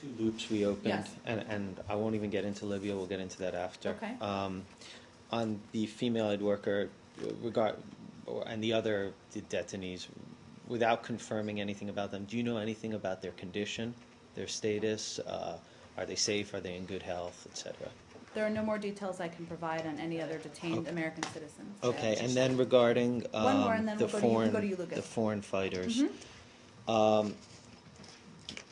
Speaker 2: two loops we opened,
Speaker 1: Yes.
Speaker 2: and I won't even get into Libya, we'll get into that after.
Speaker 1: Okay.
Speaker 2: On the female aid worker and the other detainees, without confirming anything about them, do you know anything about their condition, their status? Are they safe? Are they in good health, etc.?
Speaker 1: There are no more details I can provide on any other detained American citizens.
Speaker 2: Okay, and then regarding
Speaker 1: One more, and then
Speaker 2: the
Speaker 1: we'll go to you, Lucas.
Speaker 2: the foreign fighters,
Speaker 1: Mm-hmm.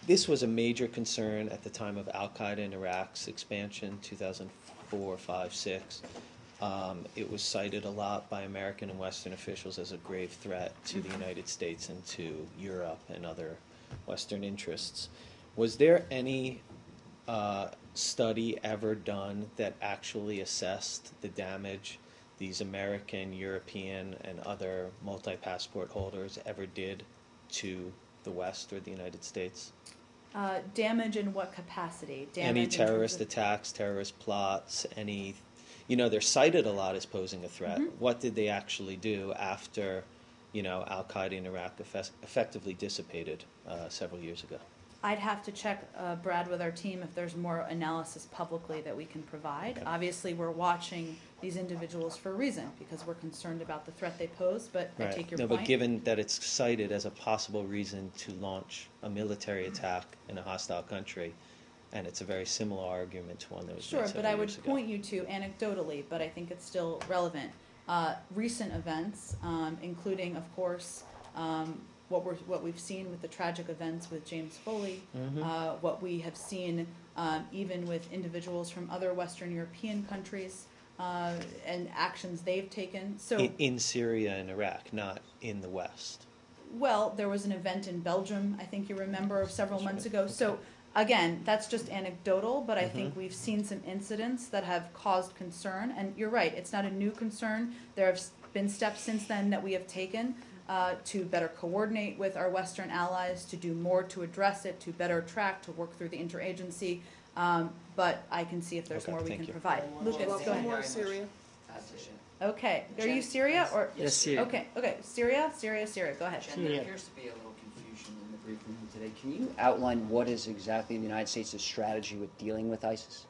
Speaker 2: this was a major concern at the time of Al Qaeda in Iraq's expansion, 2004, 5, 6. It was cited a lot by American and Western officials as a grave threat to the United States and to Europe and other Western interests. Was there any study ever done that actually assessed the damage these American, European, and other multi-passport holders ever did to the West or the United States?
Speaker 1: Damage in what capacity? Damage
Speaker 2: Any
Speaker 1: in terms
Speaker 2: terrorist
Speaker 1: of-
Speaker 2: attacks, terrorist plots, any... they're cited a lot as posing a threat. What did they actually do after, Al-Qaeda in Iraq effectively dissipated several years ago?
Speaker 1: I'd have to check, Brad, with our team if there's more analysis publicly that we can provide.
Speaker 2: Okay.
Speaker 1: Obviously, we're watching these individuals for a reason, because we're concerned about the threat they pose, but I take your
Speaker 2: No,
Speaker 1: point.
Speaker 2: but given that it's cited as a possible reason to launch a military attack in a hostile country, and it's a very similar argument to one that was
Speaker 1: Sure,
Speaker 2: made
Speaker 1: but
Speaker 2: several
Speaker 1: I would
Speaker 2: years ago.
Speaker 1: point you to anecdotally, but I think it's still relevant. Recent events, including, of course, what we've seen with the tragic events with James Foley, what we have seen even with individuals from other Western European countries and actions they've taken. So,
Speaker 2: In Syria and Iraq, not in the West.
Speaker 1: well, there was an event in Belgium, I think you remember, several
Speaker 2: That's
Speaker 1: months
Speaker 2: right.
Speaker 1: ago.
Speaker 2: Okay.
Speaker 1: So, again, that's just anecdotal, but I think we've seen some incidents that have caused concern. And you're right, it's not a new concern. There have been steps since then that we have taken to better coordinate with our Western allies, to do more to address it, to better track, to work through the interagency. But I can see if there's
Speaker 2: Okay,
Speaker 1: more we
Speaker 2: thank
Speaker 1: can
Speaker 2: you.
Speaker 1: provide. Lucas, go
Speaker 6: One
Speaker 1: ahead.
Speaker 6: more, Syria.
Speaker 1: Okay, are you Syria or?
Speaker 9: Yes, Syria.
Speaker 1: Okay, Syria. Go ahead.
Speaker 11: Jen, there appears to be a little confusion in the briefing today. Can you outline what is exactly the United States' strategy with dealing with ISIS?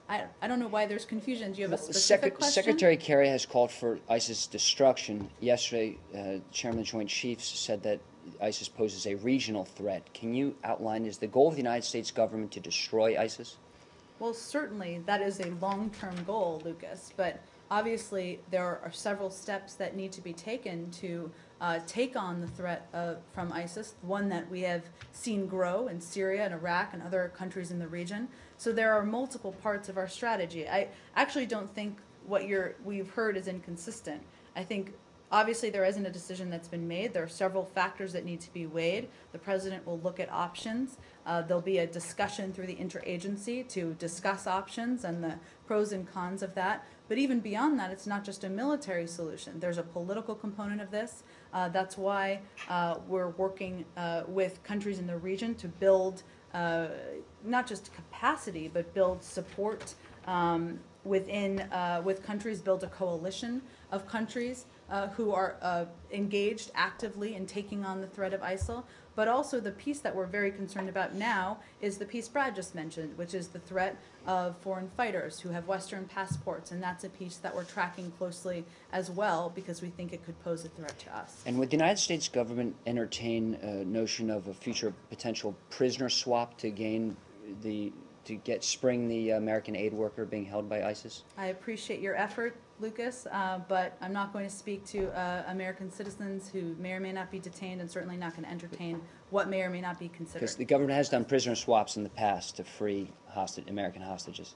Speaker 1: I don't know why there's confusion. Do you have a specific question?
Speaker 11: Secretary Kerry has called for ISIS destruction. Yesterday, Chairman of the Joint Chiefs said that ISIS poses a regional threat. Can you outline, is the goal of the United States government to destroy ISIS?
Speaker 1: Well, certainly that is a long-term goal, Lucas, but obviously there are several steps that need to be taken to take on the threat from ISIS, one that we have seen grow in Syria and Iraq and other countries in the region. So there are multiple parts of our strategy. I actually don't think what we've heard is inconsistent. I think obviously there isn't a decision that's been made. There are several factors that need to be weighed. The president will look at options. There'll be a discussion through the interagency to discuss options and the pros and cons of that. But even beyond that, it's not just a military solution. There's a political component of this. That's why we're working with countries in the region to build not just capacity, but build support with countries, build a coalition of countries who are engaged actively in taking on the threat of ISIL. But also the piece that we're very concerned about now is the piece Brad just mentioned, which is the threat of foreign fighters who have Western passports. And that's a piece that we're tracking closely as well because we think it could pose a threat to us.
Speaker 11: And would the United States government entertain a notion of a future potential prisoner swap to spring the American aid worker being held by ISIS?
Speaker 1: I appreciate your effort, Lucas, but I'm not going to speak to American citizens who may or may not be detained, and certainly not going to entertain what may or may not be considered.
Speaker 11: Because the government has done prisoner swaps in the past to free American hostages.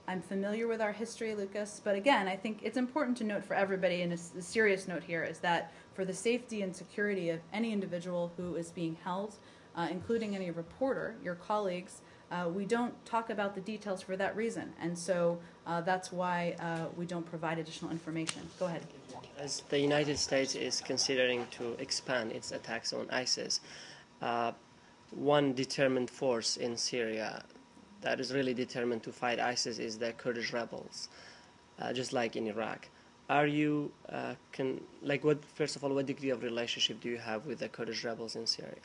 Speaker 1: I'm familiar with our history, Lucas, but again, I think it's important to note for everybody, and a serious note here, is that for the safety and security of any individual who is being held, including any reporter, your colleagues, we don't talk about the details for that reason, and so that's why we don't provide additional information. Go ahead.
Speaker 9: As the United States is considering to expand its attacks on ISIS, one determined force in Syria that is really determined to fight ISIS is the Kurdish rebels, just like in Iraq. Are you, first of all, what degree of relationship do you have with the Kurdish rebels in Syria?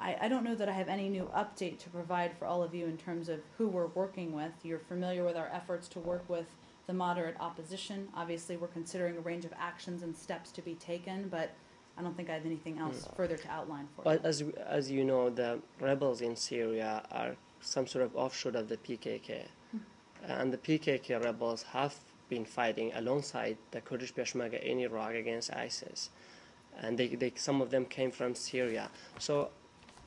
Speaker 1: I don't know that I have any new update to provide for all of you in terms of who we're working with. You're familiar with our efforts to work with the moderate opposition. Obviously, we're considering a range of actions and steps to be taken, but I don't think I have anything else further to outline for you.
Speaker 9: But as you know, the rebels in Syria are some sort of offshoot of the PKK. And the PKK rebels have been fighting alongside the Kurdish Peshmerga in Iraq against ISIS. And some of them came from Syria. So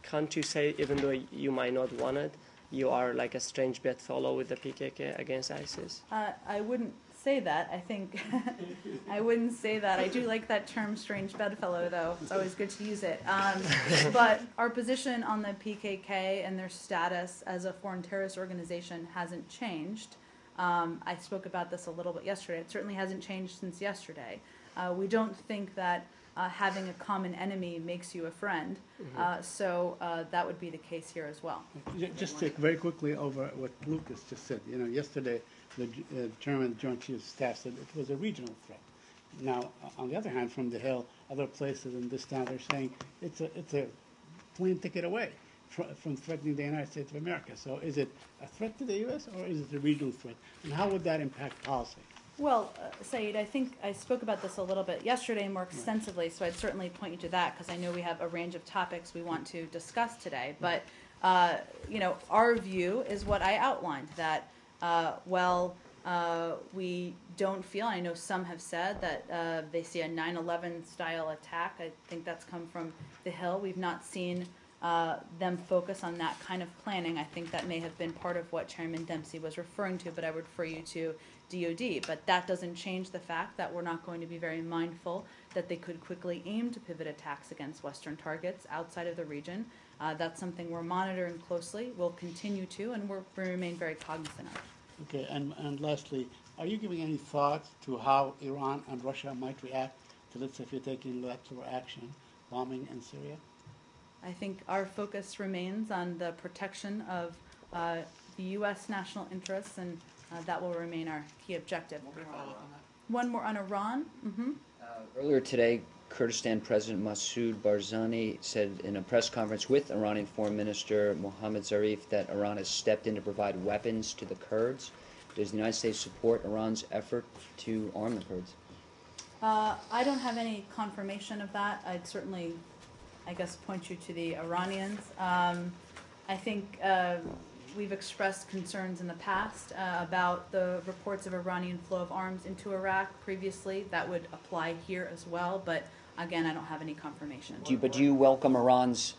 Speaker 9: can't you say, even though you might not want it, you are like a strange bedfellow with the PKK against ISIS?
Speaker 1: I wouldn't say that. I think I wouldn't say that. I do like that term, strange bedfellow, though. It's always good to use it. But our position on the PKK and their status as a foreign terrorist organization hasn't changed. I spoke about this a little bit yesterday. It certainly hasn't changed since yesterday. We don't think that having a common enemy makes you a friend. So that would be the case here as well.
Speaker 4: Just to very quickly over what Lucas just said. You know, yesterday the German Joint Chiefs of Staff said it was a regional threat. Now, on the other hand, from the Hill, other places in this town, they're saying it's a plane ticket away from threatening the United States of America. So is it a threat to the U.S. or is it a regional threat? And how would that impact policy?
Speaker 1: Well, Saeed, I think I spoke about this a little bit yesterday more extensively, so I'd certainly point you to that because I know we have a range of topics we want to discuss today. But, you know, our view is what I outlined, that we don't feel, I know some have said that they see a 9/11 style attack. I think that's come from the Hill. We've not seen them focus on that kind of planning. I think that may have been part of what Chairman Dempsey was referring to, but I would refer you to DOD. But that doesn't change the fact that we're not going to be very mindful that they could quickly aim to pivot attacks against Western targets outside of the region. That's something we're monitoring closely. We'll continue to, and we remain very cognizant of.
Speaker 4: Okay, and lastly, are you giving any thought to how Iran and Russia might react to, let's say, if you're taking unilateral action, bombing in Syria?
Speaker 1: I think our focus remains on the protection of the U.S. national interests, and that will remain our key objective. One more on Iran.
Speaker 11: Earlier today, Kurdistan President Masoud Barzani said in a press conference with Iranian Foreign Minister Mohammad Zarif that Iran has stepped in to provide weapons to the Kurds. Does the United States support Iran's effort to arm the Kurds?
Speaker 1: I don't have any confirmation of that. I'd certainly, I guess, point you to the Iranians. I think we've expressed concerns in the past about the reports of Iranian flow of arms into Iraq previously. That would apply here as well, but again, I don't have any confirmation.
Speaker 11: Do you welcome Iran's?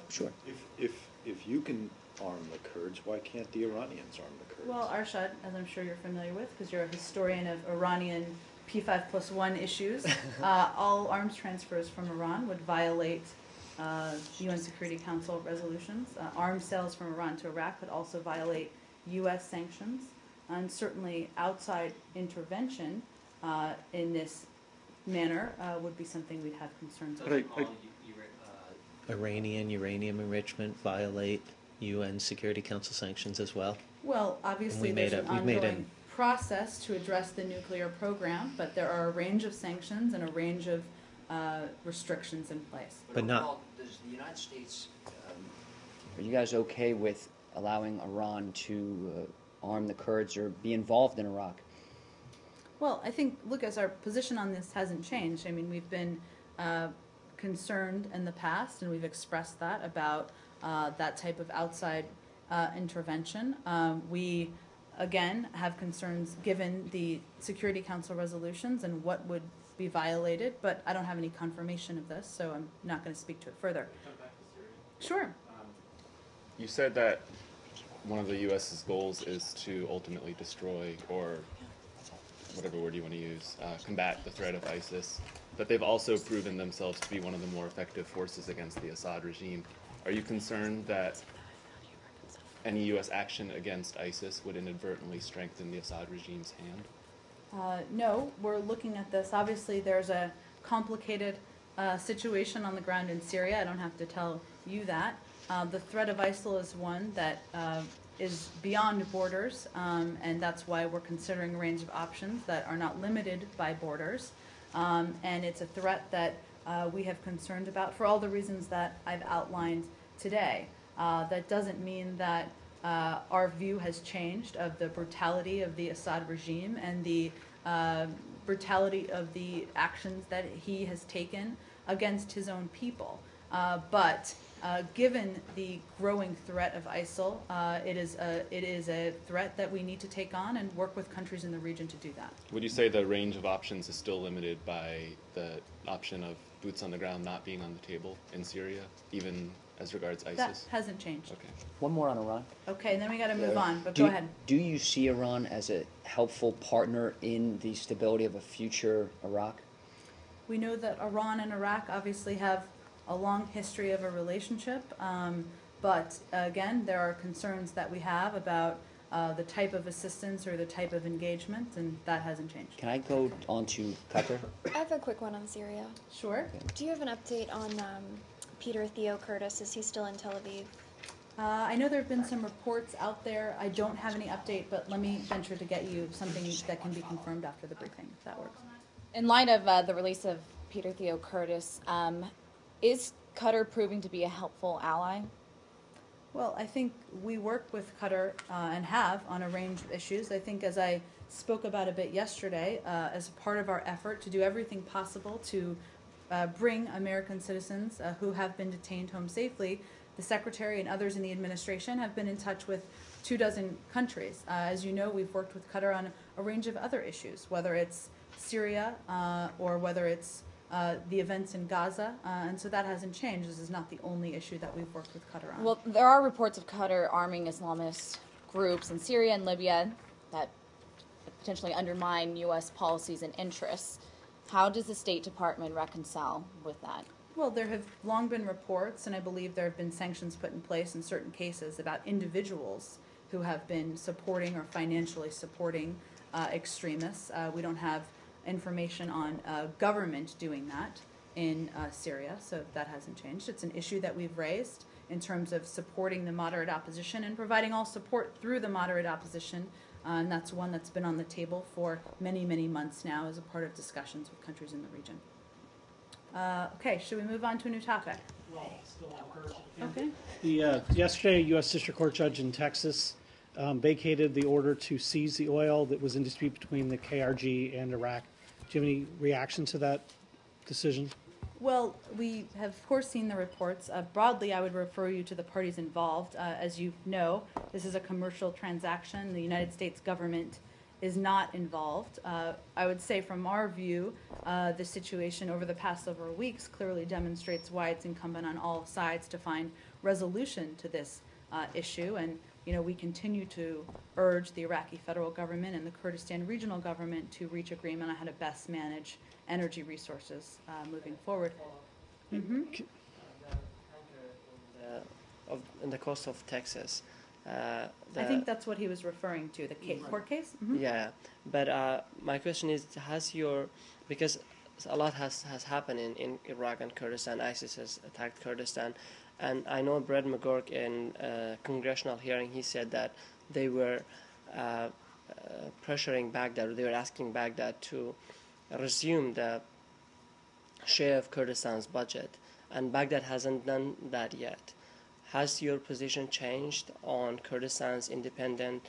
Speaker 11: Sure.
Speaker 3: If you can arm the Kurds, why can't the Iranians arm the Kurds?
Speaker 1: Well, Arshad, as I'm sure you're familiar with, because you're a historian of Iranian P5+1 issues, all arms transfers from Iran would violate UN Security Council resolutions. Arms sales from Iran to Iraq would also violate U.S. sanctions, and certainly outside intervention in this manner would be something we'd have concerns about.
Speaker 2: Iranian uranium enrichment violate UN Security Council sanctions as well?
Speaker 1: Well, obviously there's an ongoing process to address the nuclear program, but there are a range of sanctions and a range of restrictions in place.
Speaker 11: But not. Does the United States? Are you guys okay with allowing Iran to arm the Kurds or be involved in Iraq?
Speaker 1: Well, I think, Lucas, our position on this hasn't changed. I mean, we've been concerned in the past, and we've expressed that about that type of outside intervention. We, again, have concerns given the Security Council resolutions and what would be violated, but I don't have any confirmation of this, so I'm not going to speak to it further. Sure.
Speaker 12: You said that one of the U.S.'s goals is to ultimately destroy, or whatever word you want to use, combat the threat of ISIS. But they've also proven themselves to be one of the more effective forces against the Assad regime. Are you concerned that any U.S. action against ISIS would inadvertently strengthen the Assad regime's hand?
Speaker 1: No, we're looking at this. Obviously, there's a complicated situation on the ground in Syria. I don't have to tell you that. The threat of ISIL is one that is beyond borders, and that's why we're considering a range of options that are not limited by borders. And it's a threat that we have concerns about for all the reasons that I've outlined today. That doesn't mean that our view has changed of the brutality of the Assad regime and the brutality of the actions that he has taken against his own people. But given the growing threat of ISIL, it is a threat that we need to take on and work with countries in the region to do that.
Speaker 12: Would you say the range of options is still limited by the option of boots on the ground not being on the table in Syria, even as regards ISIS?
Speaker 1: That hasn't changed.
Speaker 12: Okay.
Speaker 11: One more on Iran.
Speaker 1: Okay, and then we got to move on, but go ahead.
Speaker 11: Do you see Iran as a helpful partner in the stability of a future Iraq?
Speaker 1: We know that Iran and Iraq obviously have a long history of a relationship, but again, there are concerns that we have about the type of assistance or the type of engagement, and that hasn't changed.
Speaker 11: Can I go on to Qatar?
Speaker 13: I have a quick one on Syria.
Speaker 1: Sure.
Speaker 13: Do you have an update on Peter Theodorakis? Is he still in Tel Aviv?
Speaker 1: I know there have been some reports out there. I don't have any update, but let me venture to get you something that can be confirmed after the briefing, if that works.
Speaker 14: In light of the release of Peter Theodorakis, is Qatar proving to be a helpful ally?
Speaker 1: Well, I think we work with Qatar and have on a range of issues. I think, as I spoke about a bit yesterday, as part of our effort to do everything possible to bring American citizens who have been detained home safely, the Secretary and others in the administration have been in touch with 24 countries. As you know, we've worked with Qatar on a range of other issues, whether it's Syria or whether it's the events in Gaza, and so that hasn't changed. This is not the only issue that we've worked with Qatar on.
Speaker 14: Well, there are reports of Qatar arming Islamist groups in Syria and Libya that potentially undermine U.S. policies and interests. How does the State Department reconcile with that?
Speaker 1: Well, there have long been reports, and I believe there have been sanctions put in place in certain cases about individuals who have been supporting or financially supporting extremists. We don't have information on government doing that in Syria, so that hasn't changed. It's an issue that we've raised in terms of supporting the moderate opposition and providing all support through the moderate opposition, and that's one that's been on the table for many, many months now as a part of discussions with countries in the region. Okay, should we move on to a new topic?
Speaker 15: Well, still on Kurds.
Speaker 1: Okay.
Speaker 15: Yesterday, a U.S. District Court judge in Texas vacated the order to seize the oil that was in dispute between the KRG and Iraq. Do you have any reaction to that decision?
Speaker 1: Well, we have, of course, seen the reports. Broadly, I would refer you to the parties involved. As you know, this is a commercial transaction. The United States government is not involved. I would say from our view, the situation over the past several weeks clearly demonstrates why it's incumbent on all sides to find resolution to this issue. And we continue to urge the Iraqi federal government and the Kurdistan regional government to reach agreement on how to best manage energy resources moving forward. Mm-hmm.
Speaker 9: In the coast of Texas.
Speaker 1: I think that's what he was referring to, the court case? Mm-hmm.
Speaker 9: Yeah, but my question is, because a lot has happened in Iraq and Kurdistan, ISIS has attacked Kurdistan, and I know Brad McGurk in a congressional hearing, he said that they were pressuring Baghdad, or they were asking Baghdad to resume the share of Kurdistan's budget, and Baghdad hasn't done that yet. Has your position changed on Kurdistan's independent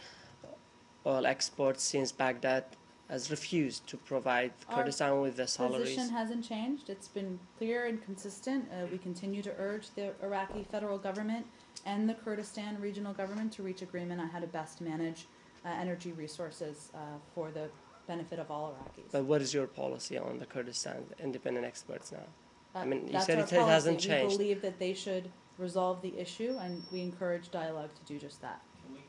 Speaker 9: oil exports since Baghdad has refused to provide Kurdistan with the salaries?
Speaker 1: Our position hasn't changed. It's been clear and consistent. We continue to urge the Iraqi federal government and the Kurdistan regional government to reach agreement on how to best manage energy resources for the benefit of all Iraqis.
Speaker 9: But what is your policy on the Kurdistan independent experts now? I mean, you
Speaker 1: that's
Speaker 9: said
Speaker 1: our
Speaker 9: it
Speaker 1: policy.
Speaker 9: hasn't changed.
Speaker 1: We believe that they should resolve the issue, and we encourage dialogue to do just that.
Speaker 15: Can we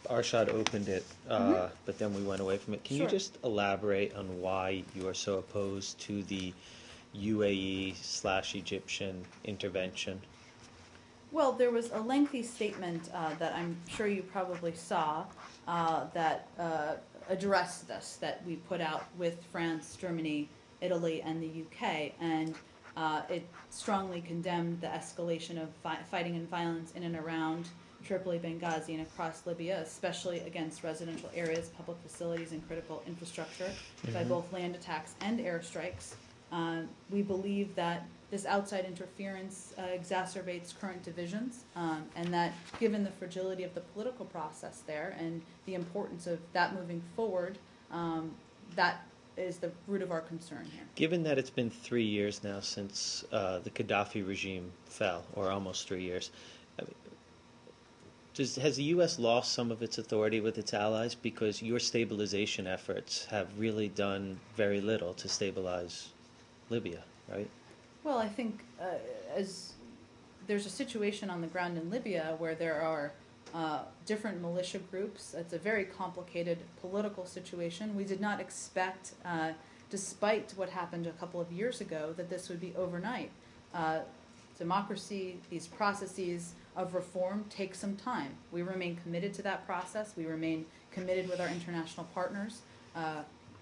Speaker 2: Arshad opened it, but then we went away from it. Can you
Speaker 1: Sure.
Speaker 2: just elaborate on why you are so opposed to the UAE/Egyptian intervention?
Speaker 1: Well, there was a lengthy statement that I'm sure you probably saw that addressed this, that we put out with France, Germany, Italy, and the UK, and it strongly condemned the escalation of fighting and violence in and around Tripoli, Benghazi, and across Libya, especially against residential areas, public facilities, and critical infrastructure by both land attacks and airstrikes. We believe that this outside interference exacerbates current divisions, and that given the fragility of the political process there and the importance of that moving forward, that is the root of our concern here.
Speaker 2: Given that it's been 3 years now since the Gaddafi regime fell, or almost 3 years, has the U.S. lost some of its authority with its allies? Because your stabilization efforts have really done very little to stabilize Libya, right?
Speaker 1: Well, I think as there's a situation on the ground in Libya where there are different militia groups. It's a very complicated political situation. We did not expect, despite what happened a couple of years ago, that this would be overnight. Democracy, these processes of reform take some time. We remain committed to that process. We remain committed with our international partners.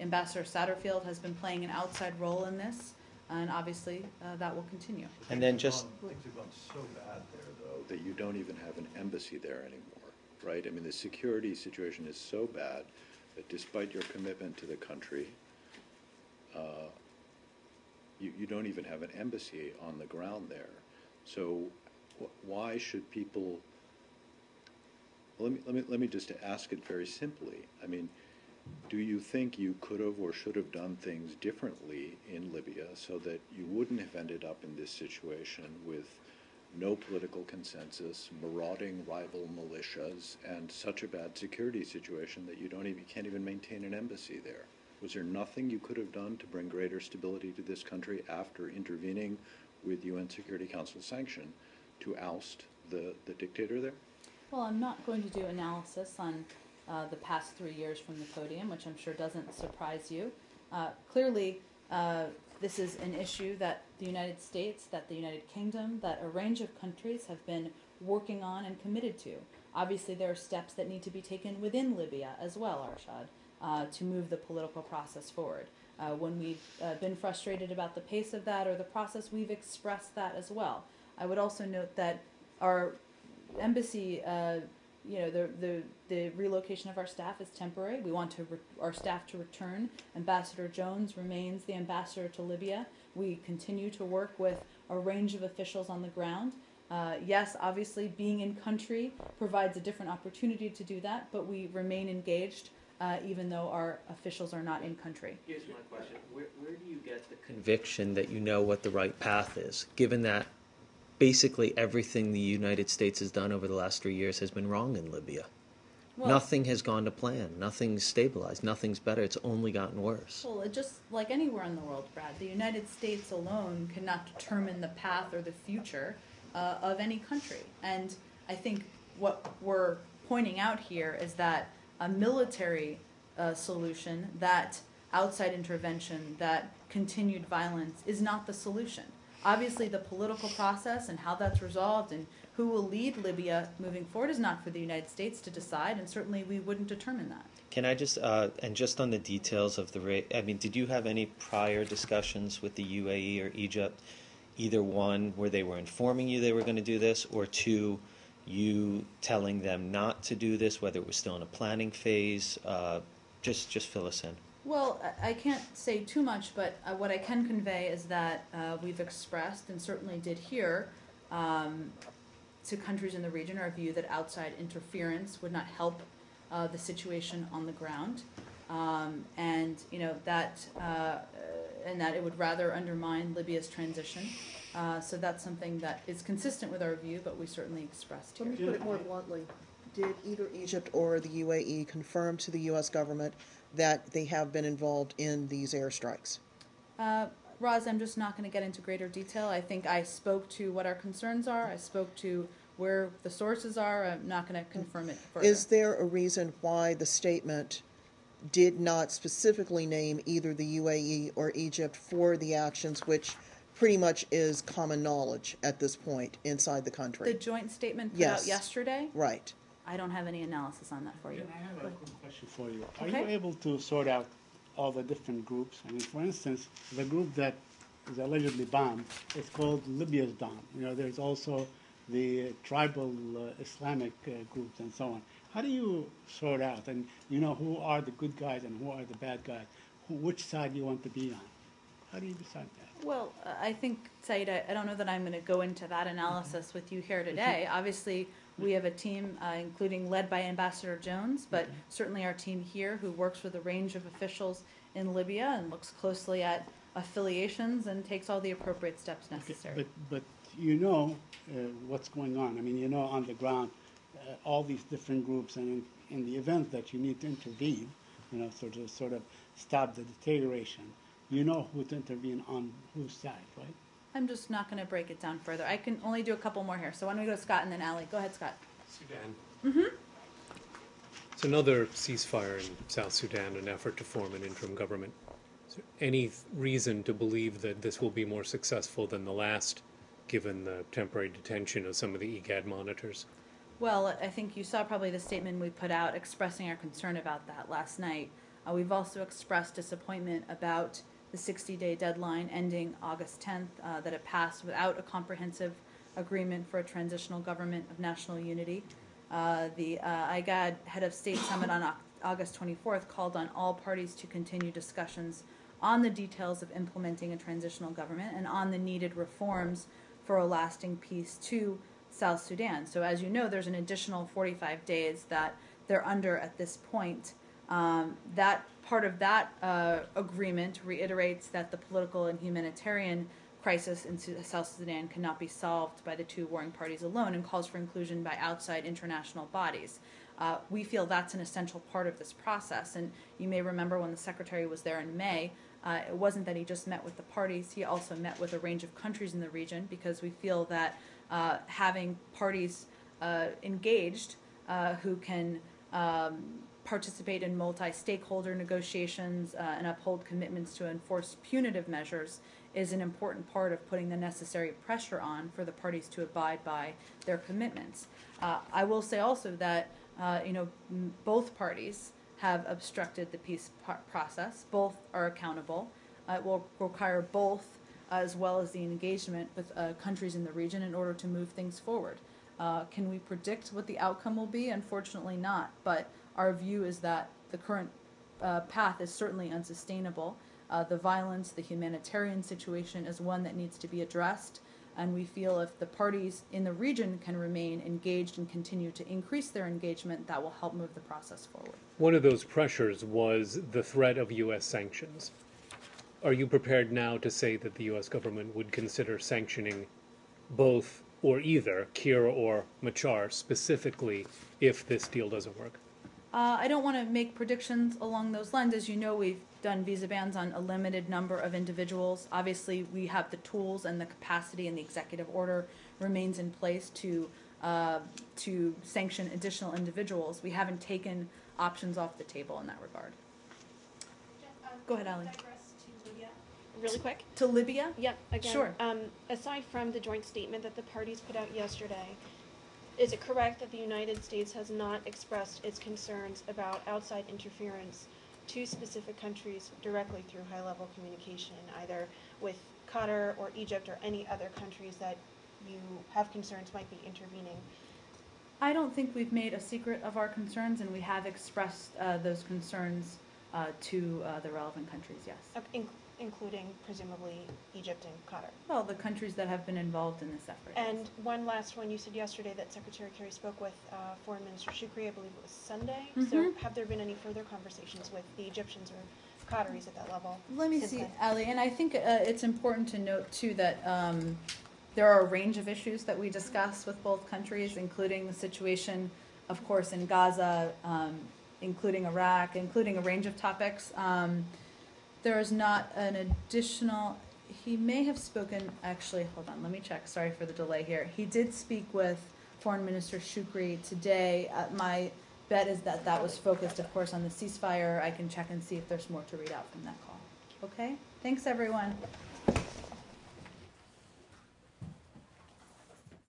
Speaker 1: Ambassador Satterfield has been playing an outside role in this, and obviously that will continue.
Speaker 2: And then just
Speaker 3: things have gone so bad there, though, that you don't even have an embassy there anymore, right? I mean, the security situation is so bad that despite your commitment to the country, you don't even have an embassy on the ground there. So why should people? Let me just ask it very simply. I mean, do you think you could have or should have done things differently in Libya so that you wouldn't have ended up in this situation with no political consensus, marauding rival militias, and such a bad security situation that you can't even maintain an embassy there? Was there nothing you could have done to bring greater stability to this country after intervening with UN Security Council sanction to oust the dictator there?
Speaker 1: Well, I'm not going to do analysis on the past 3 years from the podium, which I'm sure doesn't surprise you. Clearly, this is an issue that the United States, that the United Kingdom, that a range of countries have been working on and committed to. Obviously, there are steps that need to be taken within Libya as well, Arshad, to move the political process forward. When we've been frustrated about the pace of that or the process, we've expressed that as well. I would also note that our embassy, the relocation of our staff is temporary. We want our staff to return. Ambassador Jones remains the ambassador to Libya. We continue to work with a range of officials on the ground. Yes, obviously, being in country provides a different opportunity to do that, but we remain engaged even though our officials are not in country.
Speaker 2: Here's my question. Where do you get the conviction that you know what the right path is, given that basically everything the United States has done over the last 3 years has been wrong in Libya? Well, nothing has gone to plan. Nothing's stabilized. Nothing's better. It's only gotten worse.
Speaker 1: Well, just like anywhere in the world, Brad, the United States alone cannot determine the path or the future of any country. And I think what we're pointing out here is that a military solution, that outside intervention, that continued violence is not the solution. Obviously, the political process and how that's resolved and who will lead Libya moving forward is not for the United States to decide, and certainly we wouldn't determine that.
Speaker 2: Can I just, and just on the details of the rate, I mean, did you have any prior discussions with the UAE or Egypt, either one, where they were informing you they were going to do this, or two, you telling them not to do this, whether it was still in a planning phase? Just fill us in.
Speaker 1: Well, I can't say too much, but what I can convey is that we've expressed, and certainly did here, to countries in the region, our view that outside interference would not help the situation on the ground, and that it would rather undermine Libya's transition. So that's something that is consistent with our view, but we certainly expressed here.
Speaker 6: Let me put it more bluntly. Did either Egypt or the UAE confirm to the U.S. government that they have been involved in these airstrikes?
Speaker 1: Roz, I'm just not going to get into greater detail. I think I spoke to what our concerns are. I spoke to where the sources are. I'm not going to confirm it further.
Speaker 6: Is there a reason why the statement did not specifically name either the UAE or Egypt for the actions, which pretty much is common knowledge at this point inside the country?
Speaker 1: The joint statement put out yesterday?
Speaker 6: Right.
Speaker 1: I don't have any analysis on that for you.
Speaker 4: I have a quick question for you. Are
Speaker 1: Okay.
Speaker 4: you able to sort out all the different groups? I mean, for instance, the group that is allegedly bombed is called Libya's bomb. You know, there's also the tribal Islamic groups and so on. How do you sort out, and you know, who are the good guys and who are the bad guys? Which side you want to be on? How do you decide that?
Speaker 1: Well, I think, Said, I don't know that I'm going to go into that analysis with you here today. Obviously, we have a team, including led by Ambassador Jones, but certainly our team here who works with a range of officials in Libya and looks closely at affiliations and takes all the appropriate steps necessary.
Speaker 4: But you know what's going on. I mean, you know on the ground all these different groups, and in the event that you need to intervene, you know, sort of stop the deterioration, you know who to intervene on whose side, right?
Speaker 1: I'm just not going to break it down further. I can only do a couple more here. So why don't we go to Scott and then Allie? Go ahead, Scott.
Speaker 16: Sudan.
Speaker 1: Mm-hmm.
Speaker 16: It's another ceasefire in South Sudan, an effort to form an interim government. Is there any reason to believe that this will be more successful than the last, given the temporary detention of some of the IGAD monitors?
Speaker 1: Well, I think you saw probably the statement we put out expressing our concern about that last night. We've also expressed disappointment about the 60-day deadline ending August 10th, that it passed without a comprehensive agreement for a transitional government of national unity. The IGAD Head of State Summit on August 24th called on all parties to continue discussions on the details of implementing a transitional government and on the needed reforms for a lasting peace to South Sudan. So as you know, there's an additional 45 days that they're under at this point. That part of that agreement reiterates that the political and humanitarian crisis in South Sudan cannot be solved by the two warring parties alone and calls for inclusion by outside international bodies. We feel that's an essential part of this process. And you may remember when the Secretary was there in May, it wasn't that he just met with the parties, he also met with a range of countries in the region because we feel that having parties engaged who can participate in multi-stakeholder negotiations and uphold commitments to enforce punitive measures is an important part of putting the necessary pressure on for the parties to abide by their commitments. I will say also that both parties have obstructed the peace process. Both are accountable. It will require both, as well as the engagement with countries in the region in order to move things forward. Can we predict what the outcome will be? Unfortunately not, but our view is that the current path is certainly unsustainable. The violence, the humanitarian situation is one that needs to be addressed, and we feel if the parties in the region can remain engaged and continue to increase their engagement, that will help move the process forward.
Speaker 16: One of those pressures was the threat of U.S. sanctions. Are you prepared now to say that the U.S. government would consider sanctioning both or either Kir or Machar specifically if this deal doesn't work?
Speaker 1: I don't want to make predictions along those lines. As you know, we've done visa bans on a limited number of individuals. Obviously, we have the tools and the capacity, and the executive order remains in place to sanction additional individuals. We haven't taken options off the table in that regard. Go ahead, Ali.
Speaker 17: Really quick?
Speaker 1: To Libya?
Speaker 17: Yep, again.
Speaker 1: Sure.
Speaker 17: Aside from the joint statement that the parties put out yesterday, is it correct that the United States has not expressed its concerns about outside interference to specific countries directly through high-level communication, either with Qatar or Egypt or any other countries that you have concerns might be intervening?
Speaker 1: I don't think we've made a secret of our concerns, and we have expressed those concerns to the relevant countries, yes.
Speaker 17: Including, presumably, Egypt and Qatar.
Speaker 1: Well, the countries that have been involved in this effort.
Speaker 17: And one last one, you said yesterday that Secretary Kerry spoke with Foreign Minister Shukri, I believe it was Sunday.
Speaker 1: Mm-hmm.
Speaker 17: So have there been any further conversations with the Egyptians or Qataris at that level?
Speaker 1: Let me see, Ali, and I think it's important to note, too, that there are a range of issues that we discuss with both countries, including the situation, of course, in Gaza, including Iraq, including a range of topics. There is not an additional He may have spoken, actually, hold on, let me check. Sorry for the delay here. He did speak with Foreign Minister Shukri today. My bet is that that was focused, of course, on the ceasefire. I can check and see if there's more to read out from that call. Okay? Thanks, everyone.